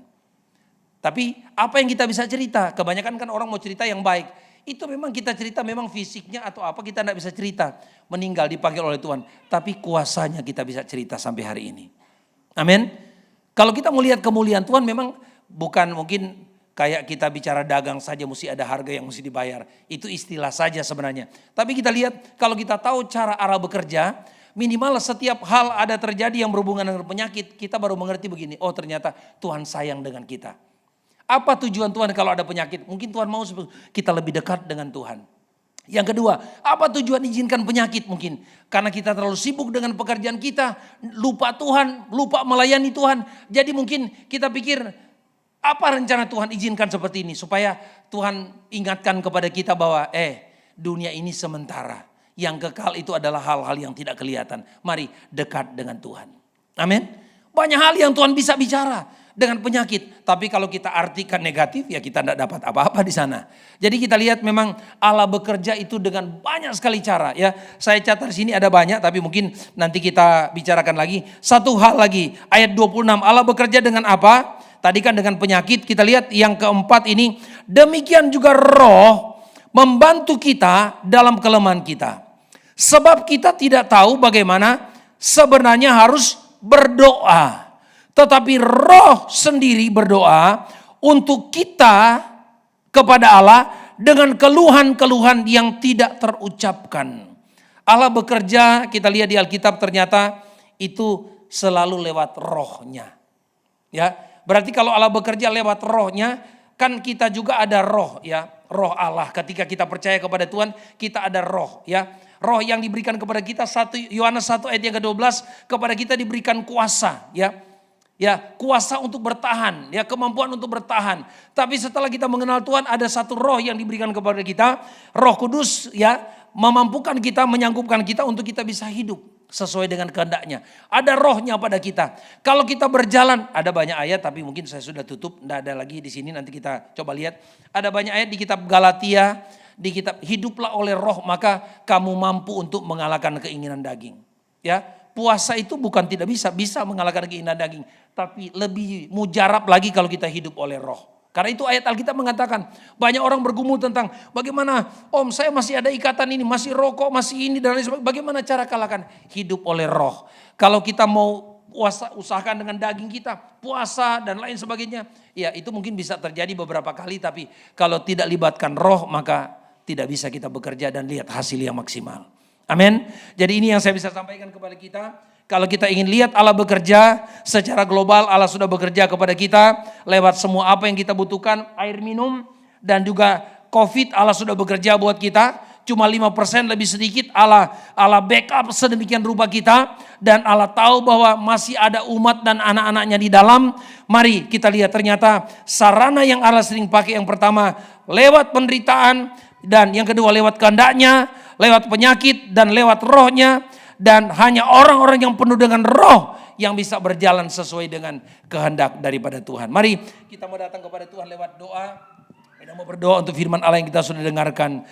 Tapi apa yang kita bisa cerita? Kebanyakan kan orang mau cerita yang baik. Itu memang kita cerita memang fisiknya atau apa kita tidak bisa cerita. Meninggal dipanggil oleh Tuhan. Tapi kuasanya kita bisa cerita sampai hari ini. Amin. Kalau kita melihat kemuliaan Tuhan memang bukan mungkin kayak kita bicara dagang saja mesti ada harga yang mesti dibayar. Itu istilah saja sebenarnya. Tapi kita lihat kalau kita tahu cara Allah bekerja, minimal setiap hal ada terjadi yang berhubungan dengan penyakit, kita baru mengerti begini, oh ternyata Tuhan sayang dengan kita. Apa tujuan Tuhan kalau ada penyakit? Mungkin Tuhan mau kita lebih dekat dengan Tuhan. Yang kedua, apa tujuan izinkan penyakit mungkin? Karena kita terlalu sibuk dengan pekerjaan kita, lupa Tuhan, lupa melayani Tuhan. Jadi mungkin kita pikir, apa rencana Tuhan izinkan seperti ini? Supaya Tuhan ingatkan kepada kita bahwa dunia ini sementara. Yang kekal itu adalah hal-hal yang tidak kelihatan. Mari dekat dengan Tuhan. Amin. Banyak hal yang Tuhan bisa bicara dengan penyakit. Tapi kalau kita artikan negatif ya kita tidak dapat apa-apa di sana. Jadi kita lihat memang Allah bekerja itu dengan banyak sekali cara. Ya, saya catat di sini ada banyak tapi mungkin nanti kita bicarakan lagi. Satu hal lagi ayat 26 Allah bekerja dengan apa? Tadi kan dengan penyakit, kita lihat yang keempat ini, demikian juga Roh membantu kita dalam kelemahan kita. Sebab kita tidak tahu bagaimana sebenarnya harus berdoa. Tetapi Roh sendiri berdoa untuk kita kepada Allah dengan keluhan-keluhan yang tidak terucapkan. Allah bekerja, kita lihat di Alkitab ternyata itu selalu lewat Roh-Nya. Ya. Berarti kalau Allah bekerja lewat Roh-Nya, kan kita juga ada roh ya, roh Allah. Ketika kita percaya kepada Tuhan, kita ada roh ya. Roh yang diberikan kepada kita, Yohanes 1 ayat yang ke-12, kepada kita diberikan kuasa ya. Ya, kuasa untuk bertahan, ya, kemampuan untuk bertahan. Tapi setelah kita mengenal Tuhan, ada satu roh yang diberikan kepada kita, Roh Kudus ya, memampukan kita, menyanggupkan kita untuk kita bisa hidup sesuai dengan kehendaknya. Ada rohnya pada kita. Kalau kita berjalan, ada banyak ayat tapi mungkin saya sudah tutup, tidak ada lagi di sini, nanti kita coba lihat. Ada banyak ayat di kitab Galatia, di kitab hiduplah oleh roh maka kamu mampu untuk mengalahkan keinginan daging. Ya, puasa itu bukan tidak bisa mengalahkan keinginan daging, tapi lebih mujarab lagi kalau kita hidup oleh roh. Karena itu ayat Alkitab mengatakan, banyak orang bergumul tentang bagaimana, Om saya masih ada ikatan ini, masih rokok, masih ini dan lain sebagainya. Bagaimana cara kalahkan? Hidup oleh roh. Kalau kita mau usahakan dengan daging kita, puasa dan lain sebagainya, ya itu mungkin bisa terjadi beberapa kali, tapi kalau tidak libatkan roh maka tidak bisa kita bekerja dan lihat hasil yang maksimal. Amin. Jadi ini yang saya bisa sampaikan kepada kita. Kalau kita ingin lihat Allah bekerja secara global, Allah sudah bekerja kepada kita lewat semua apa yang kita butuhkan, air minum dan juga COVID, Allah sudah bekerja buat kita. Cuma 5% lebih sedikit Allah backup sedemikian rupa kita dan Allah tahu bahwa masih ada umat dan anak-anaknya di dalam. Mari kita lihat ternyata sarana yang Allah sering pakai yang pertama lewat penderitaan dan yang kedua lewat kehendaknya, lewat penyakit dan lewat rohnya. Dan hanya orang-orang yang penuh dengan roh yang bisa berjalan sesuai dengan kehendak daripada Tuhan. Mari kita mau datang kepada Tuhan lewat doa. Kita mau berdoa untuk firman Allah yang kita sudah dengarkan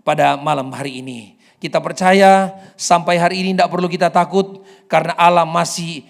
pada malam hari ini. Kita percaya sampai hari ini tidak perlu kita takut karena Allah masih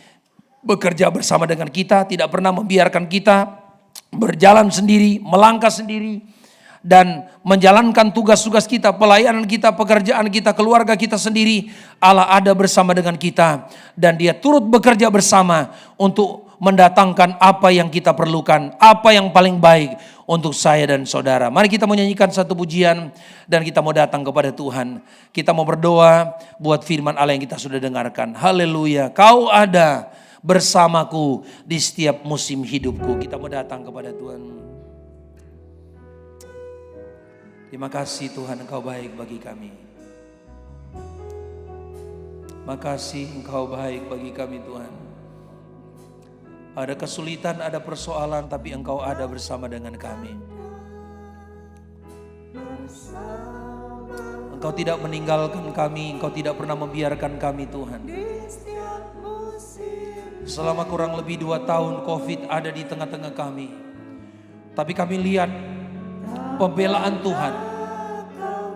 bekerja bersama dengan kita. Tidak pernah membiarkan kita berjalan sendiri, melangkah sendiri. Dan menjalankan tugas-tugas kita, pelayanan kita, pekerjaan kita, keluarga kita sendiri. Allah ada bersama dengan kita. Dan dia turut bekerja bersama untuk mendatangkan apa yang kita perlukan. Apa yang paling baik untuk saya dan saudara. Mari kita menyanyikan satu pujian dan kita mau datang kepada Tuhan. Kita mau berdoa buat firman Allah yang kita sudah dengarkan. Haleluya, Kau ada bersamaku di setiap musim hidupku. Kita mau datang kepada Tuhan. Terima kasih Tuhan, Engkau baik bagi kami. Makasih Engkau baik bagi kami Tuhan. Ada kesulitan, ada persoalan, tapi Engkau ada bersama dengan kami. Engkau tidak meninggalkan kami, Engkau tidak pernah membiarkan kami Tuhan. Selama kurang lebih 2 tahun COVID ada di tengah-tengah kami. Tapi kami lihat pembelaan Tuhan.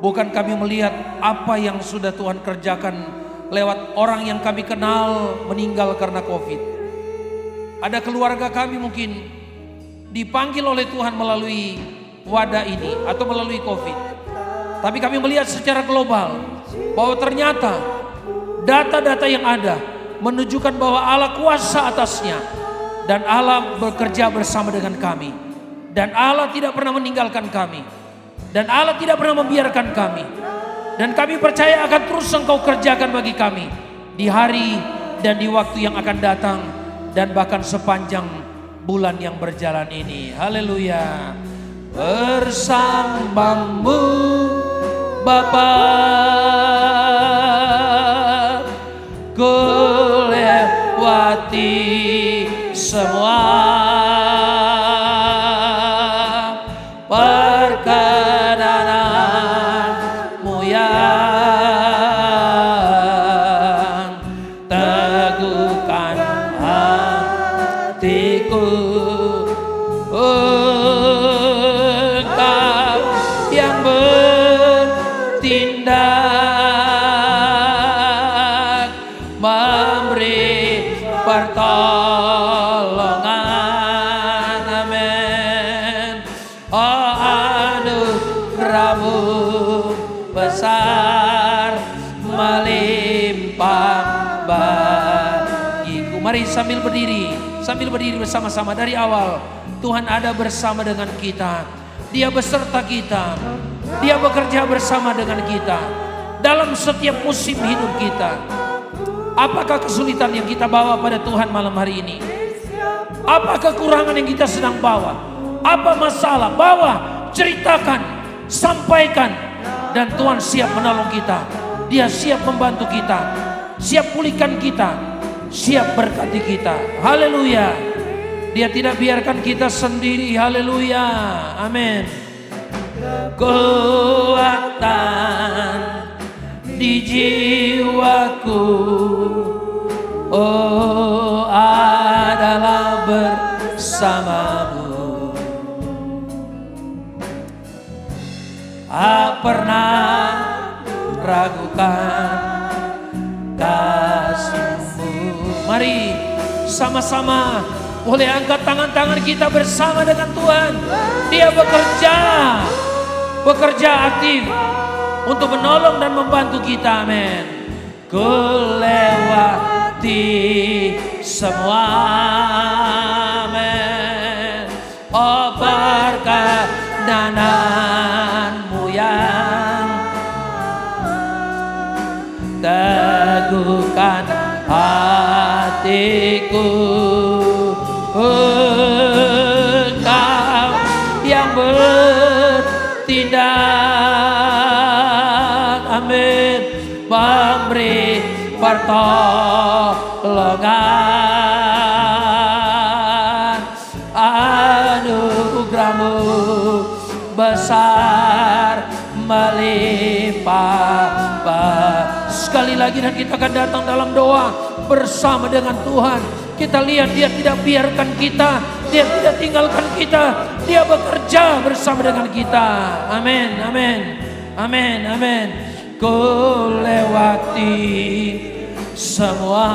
Bukan kami melihat apa yang sudah Tuhan kerjakan lewat orang yang kami kenal meninggal karena COVID. Ada keluarga kami mungkin dipanggil oleh Tuhan melalui wadah ini atau melalui COVID. Tapi kami melihat secara global bahwa ternyata data-data yang ada menunjukkan bahwa Allah kuasa atasnya. Dan Allah bekerja bersama dengan kami. Dan Allah tidak pernah meninggalkan kami. Dan Allah tidak pernah membiarkan kami. Dan kami percaya akan terus Engkau kerjakan bagi kami di hari dan di waktu yang akan datang. Dan bahkan sepanjang bulan yang berjalan ini. Haleluya. Bersamamu Bapa, ku lewati semua perkenananmu yang teguhkan hatiku. Engkau yang bertindak memberi pertolongan, amin. Oh, anugerah-Mu besar melimpah bagiku. Mari sambil berdiri bersama-sama dari awal. Tuhan ada bersama dengan kita. Dia beserta kita. Dia bekerja bersama dengan kita dalam setiap musim hidup kita. Apakah kesulitan yang kita bawa pada Tuhan malam hari ini? Apa kekurangan yang kita sedang bawa? Apa masalah? Bawa, ceritakan, sampaikan. Dan Tuhan siap menolong kita. Dia siap membantu kita. Siap pulihkan kita. Siap berkati kita. Haleluya. Dia tidak biarkan kita sendiri. Haleluya. Amin. Kekuatan di jiwaku, oh, adalah bersamamu. Tak pernah ragukan kasih-Mu. Mari sama-sama boleh angkat tangan-tangan kita bersama dengan Tuhan. Dia bekerja aktif untuk menolong dan membantu kita, amin. Ku lewati semua, amin. Oh, perkenanan-Mu yang teguhkan hatiku. Engkau yang bertindak, amin, memberi pertolongan. Anugerah-Mu besar melimpah. Sekali lagi dan kita akan datang dalam doa bersama dengan Tuhan. Kita lihat Dia tidak biarkan kita, Dia tidak tinggalkan kita, Dia bekerja bersama dengan kita. Amin, amin, amin, amin. Ku lewati semua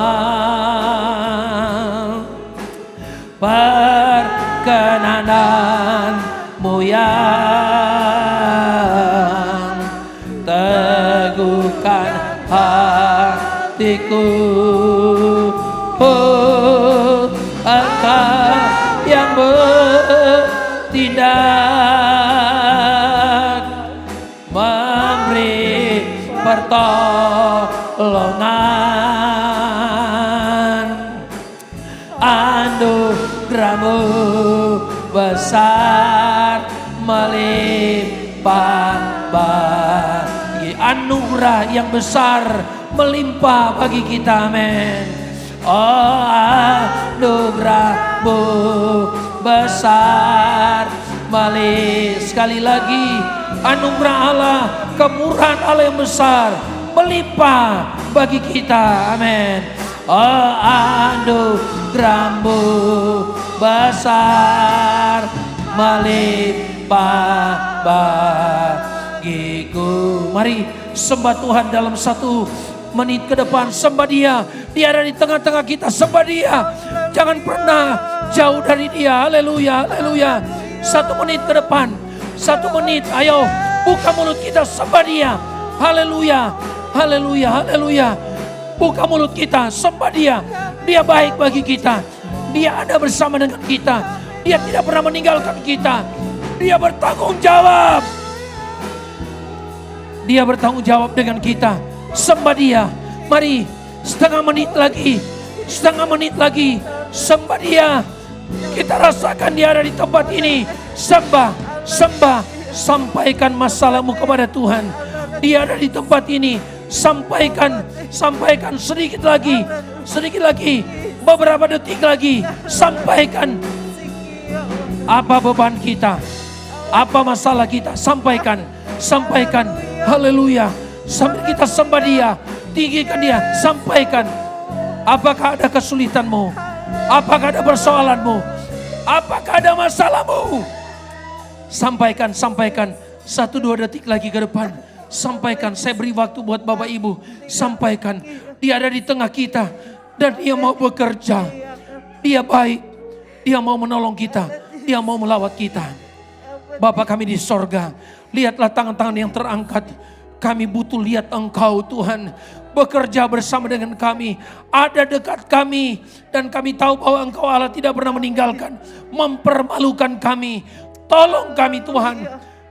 perkenanan-Mu yang teguhkan hatiku. Oh, Engkau yang bertindak memberi pertolongan. Anugerah-Mu besar melimpah bagi. Anugerah yang besar melimpah bagi kita, amin. Oh, anugerah-Mu besar melimpah. Sekali lagi, anugerah Allah, kemurahan Allah yang besar melimpah bagi kita, amin. Oh, anugerah-Mu besar melimpah bagi. bagiku. Mari sembah Tuhan dalam 1 menit ke depan. Sembah Dia. Dia ada di tengah-tengah kita. Sembah Dia. Jangan pernah jauh dari Dia. Haleluya, haleluya. 1 menit ke depan. 1 menit. Ayo buka mulut kita, sembah Dia. Haleluya, haleluya, haleluya. Buka mulut kita, sembah Dia. Dia baik bagi kita. Dia ada bersama dengan kita. Dia tidak pernah meninggalkan kita. Dia bertanggung jawab. Dia bertanggung jawab dengan kita. Sembah Dia. Mari setengah menit lagi. Setengah menit lagi. Sembah Dia. Kita rasakan Dia ada di tempat ini. Sembah, sembah. Sampaikan masalahmu kepada Tuhan. Dia ada di tempat ini. Sampaikan, sampaikan sedikit lagi. Sedikit lagi. Beberapa detik lagi. Sampaikan. Apa beban kita? Apa masalah kita? Sampaikan, sampaikan. Haleluya. Sambil kita sembah Dia, tinggikan Dia, sampaikan. Apakah ada kesulitanmu? Apakah ada persoalanmu? Apakah ada masalahmu? Sampaikan, sampaikan. 1-2 detik lagi ke depan. Sampaikan, saya beri waktu buat Bapak Ibu. Sampaikan, Dia ada di tengah kita. Dan Dia mau bekerja. Dia baik. Dia mau menolong kita. Dia mau melawat kita. Bapa kami di sorga, lihatlah tangan-tangan yang terangkat. Kami butuh lihat Engkau Tuhan. Bekerja bersama dengan kami. Ada dekat kami. Dan kami tahu bahwa Engkau Allah tidak pernah meninggalkan. Mempermalukan kami. Tolong kami Tuhan.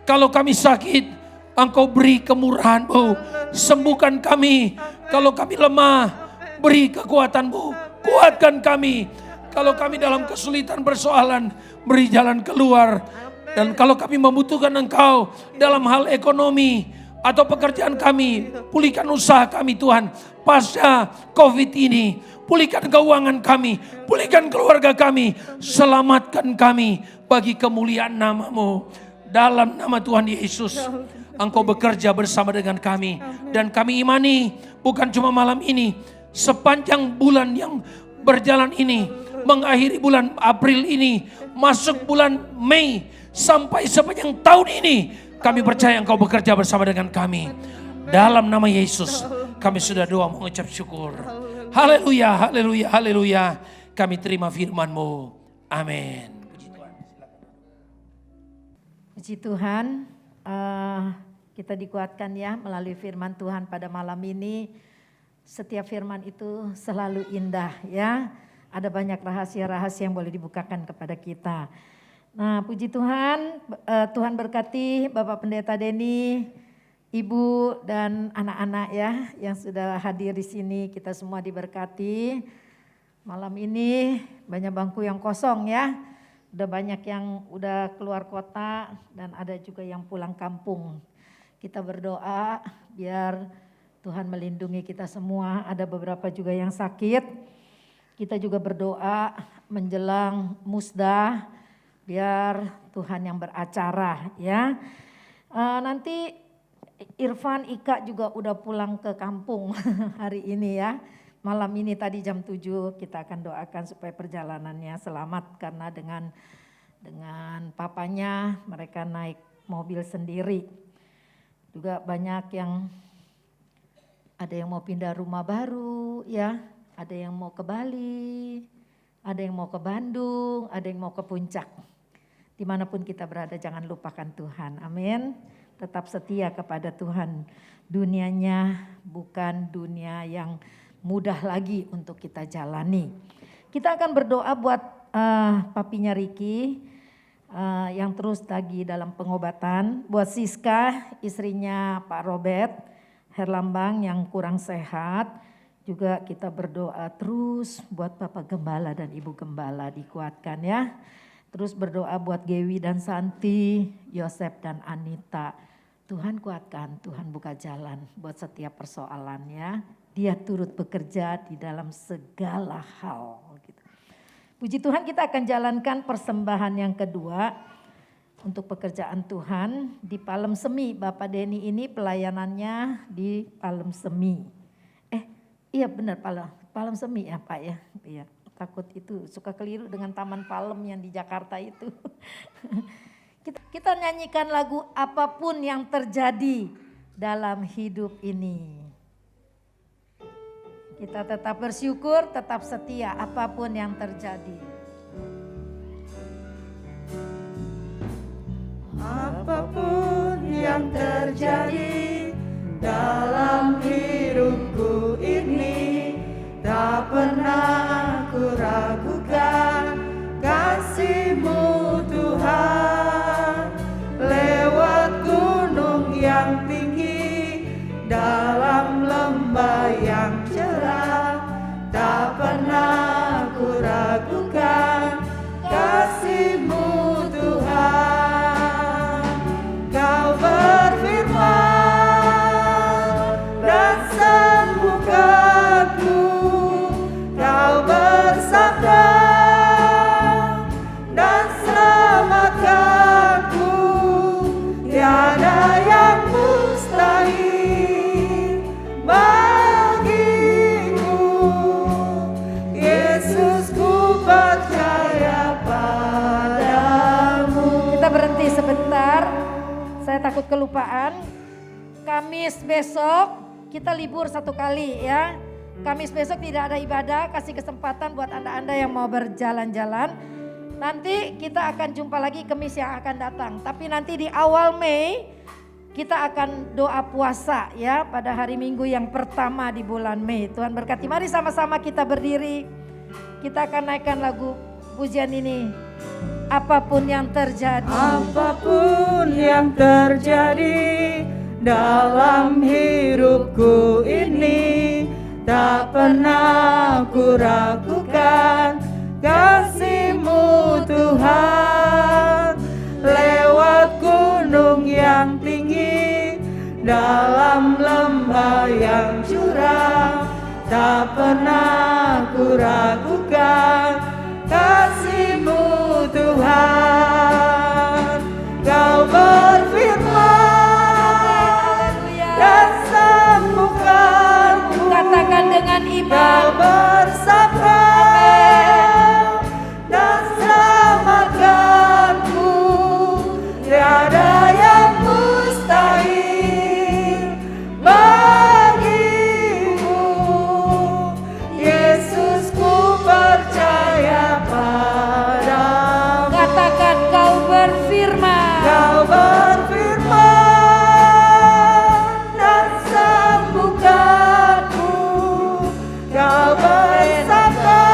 Kalau kami sakit, Engkau beri kemurahan-Mu. Sembuhkan kami. Kalau kami lemah, beri kekuatan-Mu. Kuatkan kami. Kalau kami dalam kesulitan persoalan, beri jalan keluar. Dan kalau kami membutuhkan Engkau dalam hal ekonomi atau pekerjaan kami, pulihkan usaha kami Tuhan. Pasca COVID ini, pulihkan keuangan kami, pulihkan keluarga kami, selamatkan kami bagi kemuliaan nama-Mu. Dalam nama Tuhan Yesus, Engkau bekerja bersama dengan kami. Dan kami imani, bukan cuma malam ini, sepanjang bulan yang berjalan ini, mengakhiri bulan April ini, masuk bulan Mei, sampai sepanjang tahun ini, kami percaya Engkau bekerja bersama dengan kami. Dalam nama Yesus, kami sudah doa mengucap syukur. Haleluya, haleluya, haleluya. Kami terima firman-Mu. Amin. Puji Tuhan. Puji Tuhan, kita dikuatkan ya melalui firman Tuhan pada malam ini. Setiap firman itu selalu indah ya. Ada banyak rahasia-rahasia yang boleh dibukakan kepada kita. Nah puji Tuhan, Tuhan berkati Bapak Pendeta Denny, Ibu dan anak-anak ya yang sudah hadir di sini. Kita semua diberkati. Malam ini banyak bangku yang kosong ya. Udah banyak yang udah keluar kota dan ada juga yang pulang kampung. Kita berdoa biar Tuhan melindungi kita semua. Ada beberapa juga yang sakit. Kita juga berdoa menjelang musda biar Tuhan yang beracara ya. Nanti Irfan Ika juga udah pulang ke kampung hari ini ya. Malam ini tadi jam 7 kita akan doakan supaya perjalanannya selamat. Karena dengan papanya mereka naik mobil sendiri. Juga banyak yang ada yang mau pindah rumah baru ya. Ada yang mau ke Bali, ada yang mau ke Bandung, ada yang mau ke Puncak. Dimanapun kita berada jangan lupakan Tuhan, amin. Tetap setia kepada Tuhan. Dunianya bukan dunia yang mudah lagi untuk kita jalani. Kita akan berdoa buat papinya Ricky yang terus lagi dalam pengobatan. Buat Siska, istrinya Pak Robert Herlambang yang kurang sehat. Juga kita berdoa terus buat Bapak Gembala dan Ibu Gembala dikuatkan ya. Terus berdoa buat Gewi dan Santi, Yosep dan Anita. Tuhan kuatkan, Tuhan buka jalan buat setiap persoalannya. Dia turut bekerja di dalam segala hal. Gitu. Puji Tuhan kita akan jalankan persembahan yang kedua untuk pekerjaan Tuhan di Palem Semi. Bapak Denny ini pelayanannya di Palem Semi. Iya benar Palem Semi ya Pak ya. Iya, takut itu suka keliru dengan Taman Palem yang di Jakarta itu. Kita nyanyikan lagu apapun yang terjadi dalam hidup ini. Kita tetap bersyukur, tetap setia apapun yang terjadi. Apapun yang terjadi dalam hidupku ini, tak pernah ku ragukan kasih-Mu Tuhan. Lewat gunung yang tinggi, dalam lembah yang cerah, tak pernah ku ragukan kasih-Mu Tuhan. Kau berfirman dan sembuhkanku, Kau bersabda dan selamatkanku. Tiada yang mustahil bagiku. Yesus, ku percaya padamu. Kita berhenti sebentar. Saya takut kelupaan. Kamis besok kita libur 1 kali ya. Kamis besok tidak ada ibadah, kasih kesempatan buat Anda-Anda yang mau berjalan-jalan. Nanti kita akan jumpa lagi Kamis yang akan datang. Tapi nanti di awal Mei kita akan doa puasa ya pada hari Minggu yang pertama di bulan Mei. Tuhan berkati. Mari sama-sama kita berdiri. Kita akan naikkan lagu pujian ini. Apapun yang terjadi. Apapun yang terjadi dalam hidupku ini, tak pernah ku ragukan kasih-Mu Tuhan. Lewat gunung yang tinggi, dalam lembah yang curam, tak pernah ku ragukan kasih-Mu Tuhan. Kau berfirman dan sembuhkanku. Katakan dengan iman. Kau bersabda dan selamatkanku. Tiada yang mustahil bagimu. Yesus, ku percaya padamu. Katakan kau berfirman. Kau berfirman dan sembuhkanku. Kau bersabda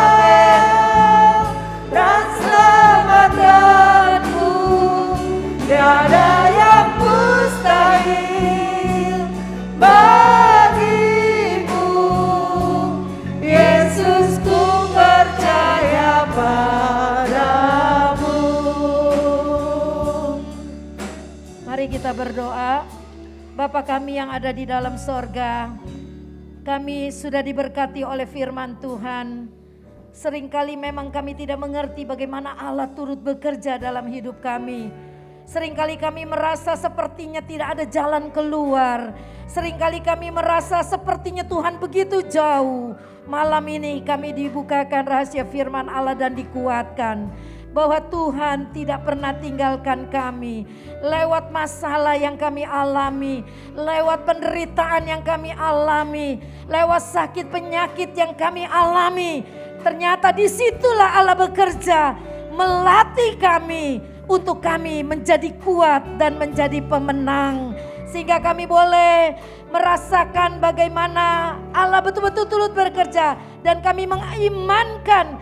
dan selamatkanku. Tiada yang mustahil bagimu. Yesus, ku percaya padamu. Mari kita berdoa. Bapa kami yang ada di dalam sorga, kami sudah diberkati oleh firman Tuhan. Seringkali memang kami tidak mengerti bagaimana Allah turut bekerja dalam hidup kami. Seringkali kami merasa sepertinya tidak ada jalan keluar. Seringkali kami merasa sepertinya Tuhan begitu jauh. Malam ini kami dibukakan rahasia firman Allah dan dikuatkan bahwa Tuhan tidak pernah tinggalkan kami. Lewat masalah yang kami alami, lewat penderitaan yang kami alami, lewat sakit penyakit yang kami alami, ternyata disitulah Allah bekerja melatih kami untuk kami menjadi kuat dan menjadi pemenang. Sehingga kami boleh merasakan bagaimana Allah betul-betul turut bekerja. Dan kami mengamenkan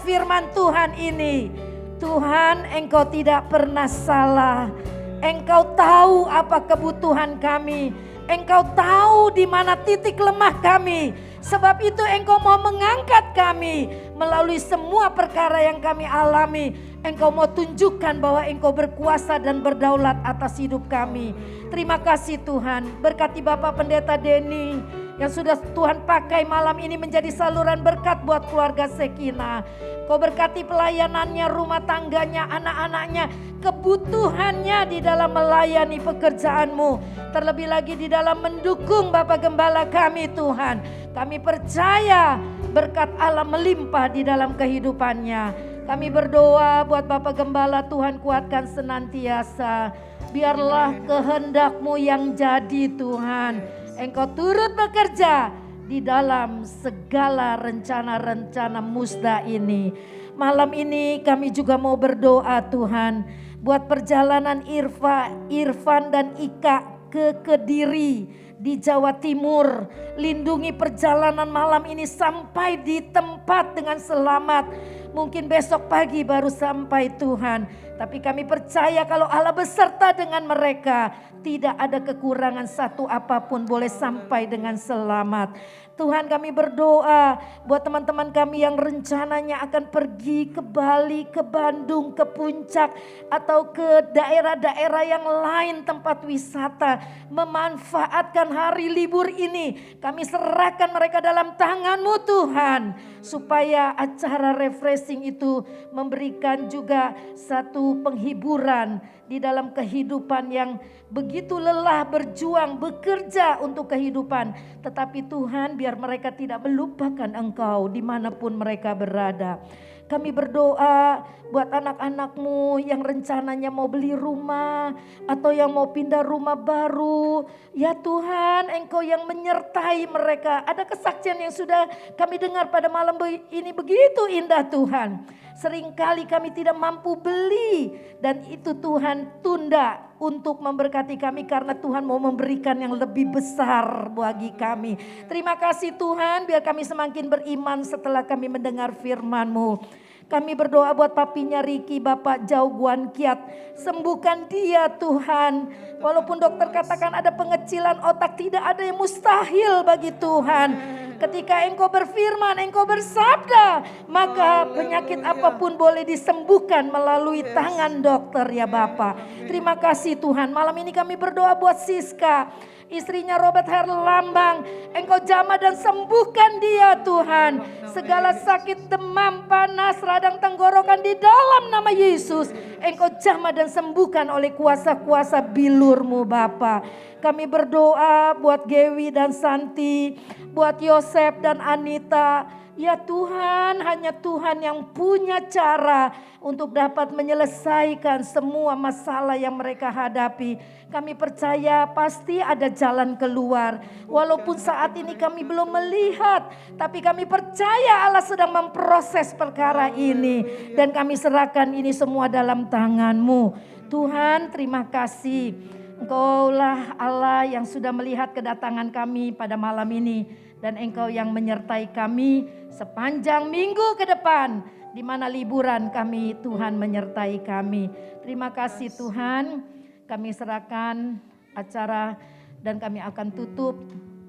firman Tuhan ini. Tuhan, Engkau tidak pernah salah. Engkau tahu apa kebutuhan kami. Engkau tahu di mana titik lemah kami. Sebab itu Engkau mau mengangkat kami melalui semua perkara yang kami alami. Engkau mau tunjukkan bahwa Engkau berkuasa dan berdaulat atas hidup kami. Terima kasih Tuhan. Berkati Bapak Pendeta Denny yang sudah Tuhan pakai malam ini menjadi saluran berkat buat keluarga Sekina. Kau berkati pelayanannya, rumah tangganya, anak-anaknya, kebutuhannya di dalam melayani pekerjaan-Mu. Terlebih lagi di dalam mendukung Bapak Gembala kami Tuhan. Kami percaya berkat Allah melimpah di dalam kehidupannya. Kami berdoa buat Bapak Gembala, Tuhan kuatkan senantiasa. Biarlah kehendak-Mu yang jadi Tuhan. Engkau turut bekerja di dalam segala rencana-rencana musda ini. Malam ini kami juga mau berdoa Tuhan. Buat perjalanan Irfan dan Ika ke Kediri di Jawa Timur. Lindungi perjalanan malam ini sampai di tempat dengan selamat. Mungkin besok pagi baru sampai Tuhan. Tapi kami percaya kalau Allah beserta dengan mereka, tidak ada kekurangan satu apapun, boleh sampai dengan selamat. Tuhan, kami berdoa buat teman-teman kami yang rencananya akan pergi ke Bali, ke Bandung, ke Puncak, atau ke daerah-daerah yang lain tempat wisata. Memanfaatkan hari libur ini, kami serahkan mereka dalam tangan-Mu Tuhan. Supaya acara refreshing itu memberikan juga satu penghiburan di dalam kehidupan yang begitu lelah berjuang, bekerja untuk kehidupan. Tetapi Tuhan, biar mereka tidak melupakan Engkau dimanapun mereka berada. Kami berdoa buat anak-anak-Mu yang rencananya mau beli rumah atau yang mau pindah rumah baru. Ya Tuhan, Engkau yang menyertai mereka. Ada kesaksian yang sudah kami dengar pada malam ini begitu indah Tuhan. Seringkali kami tidak mampu beli dan itu Tuhan tunda untuk memberkati kami karena Tuhan mau memberikan yang lebih besar bagi kami. Terima kasih Tuhan, biar kami semakin beriman setelah kami mendengar firman-Mu. Kami berdoa buat papinya Riki, Bapak Jau Guan Kiat. Sembuhkan dia Tuhan. Walaupun dokter katakan ada pengecilan otak, tidak ada yang mustahil bagi Tuhan. Ketika Engkau berfirman, Engkau bersabda, maka penyakit apapun boleh disembuhkan melalui tangan dokter ya Bapak. Terima kasih Tuhan. Malam ini kami berdoa buat Siska, istrinya Robert Herlambang. Engkau jamah dan sembuhkan dia Tuhan. Segala sakit, demam, panas, radang tenggorokan di dalam nama Yesus. Engkau jamah dan sembuhkan oleh kuasa-kuasa bilur-Mu Bapa. Kami berdoa buat Gewi dan Santi, buat Yosef dan Anita. Ya Tuhan, hanya Tuhan yang punya cara untuk dapat menyelesaikan semua masalah yang mereka hadapi. Kami percaya pasti ada jalan keluar. Walaupun saat ini kami belum melihat, tapi kami percaya Allah sedang memproses perkara ini. Dan kami serahkan ini semua dalam tangan-Mu. Tuhan, terima kasih. Engkaulah Allah yang sudah melihat kedatangan kami pada malam ini. Dan Engkau yang menyertai kami sepanjang minggu ke depan. Di mana liburan kami, Tuhan menyertai kami. Terima kasih Tuhan. Kami serahkan acara dan kami akan tutup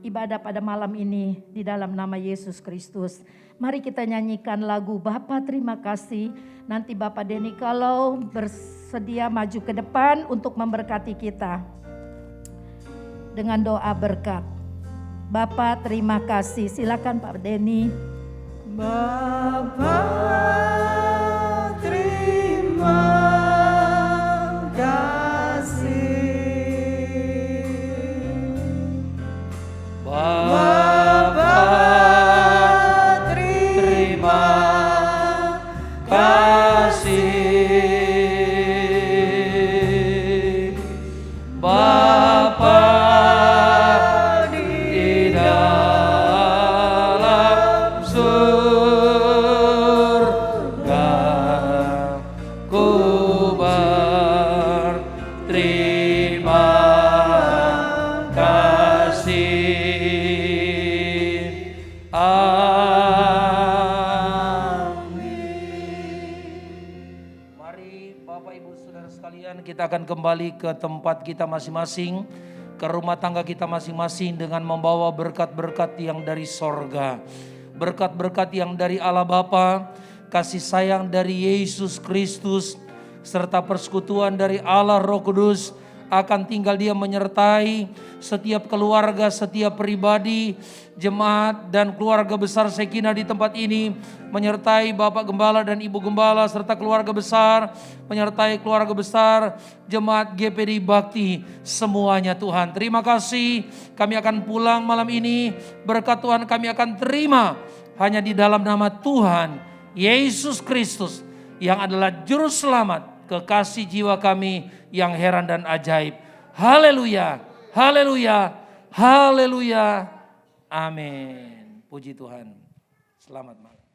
ibadah pada malam ini di dalam nama Yesus Kristus. Mari kita nyanyikan lagu Bapa Terima Kasih. Nanti Bapak Denny kalau bersedia maju ke depan untuk memberkati kita dengan doa berkat. Bapa terima kasih. Silakan Pak Denny. Bapa terima kasih. Bapa terima kasih. Bapa di dalam surga, ku berterima kasih. Mari Bapak Ibu Saudara sekalian, kita akan kembali ke tempat kita masing-masing, ke rumah tangga kita masing-masing dengan membawa berkat-berkat yang dari sorga. Berkat-berkat yang dari Allah Bapa, kasih sayang dari Yesus Kristus, serta persekutuan dari Allah Roh Kudus akan tinggal dia menyertai setiap keluarga, setiap pribadi, jemaat dan keluarga besar Shekinah di tempat ini, menyertai Bapak Gembala dan Ibu Gembala serta keluarga besar, menyertai keluarga besar jemaat GPD Bakti semuanya Tuhan. Terima kasih, kami akan pulang malam ini, berkat Tuhan kami akan terima hanya di dalam nama Tuhan Yesus Kristus. yang adalah juru selamat, kekasih jiwa kami yang heran dan ajaib. Haleluya, haleluya, haleluya. Amin. Puji Tuhan. Selamat malam.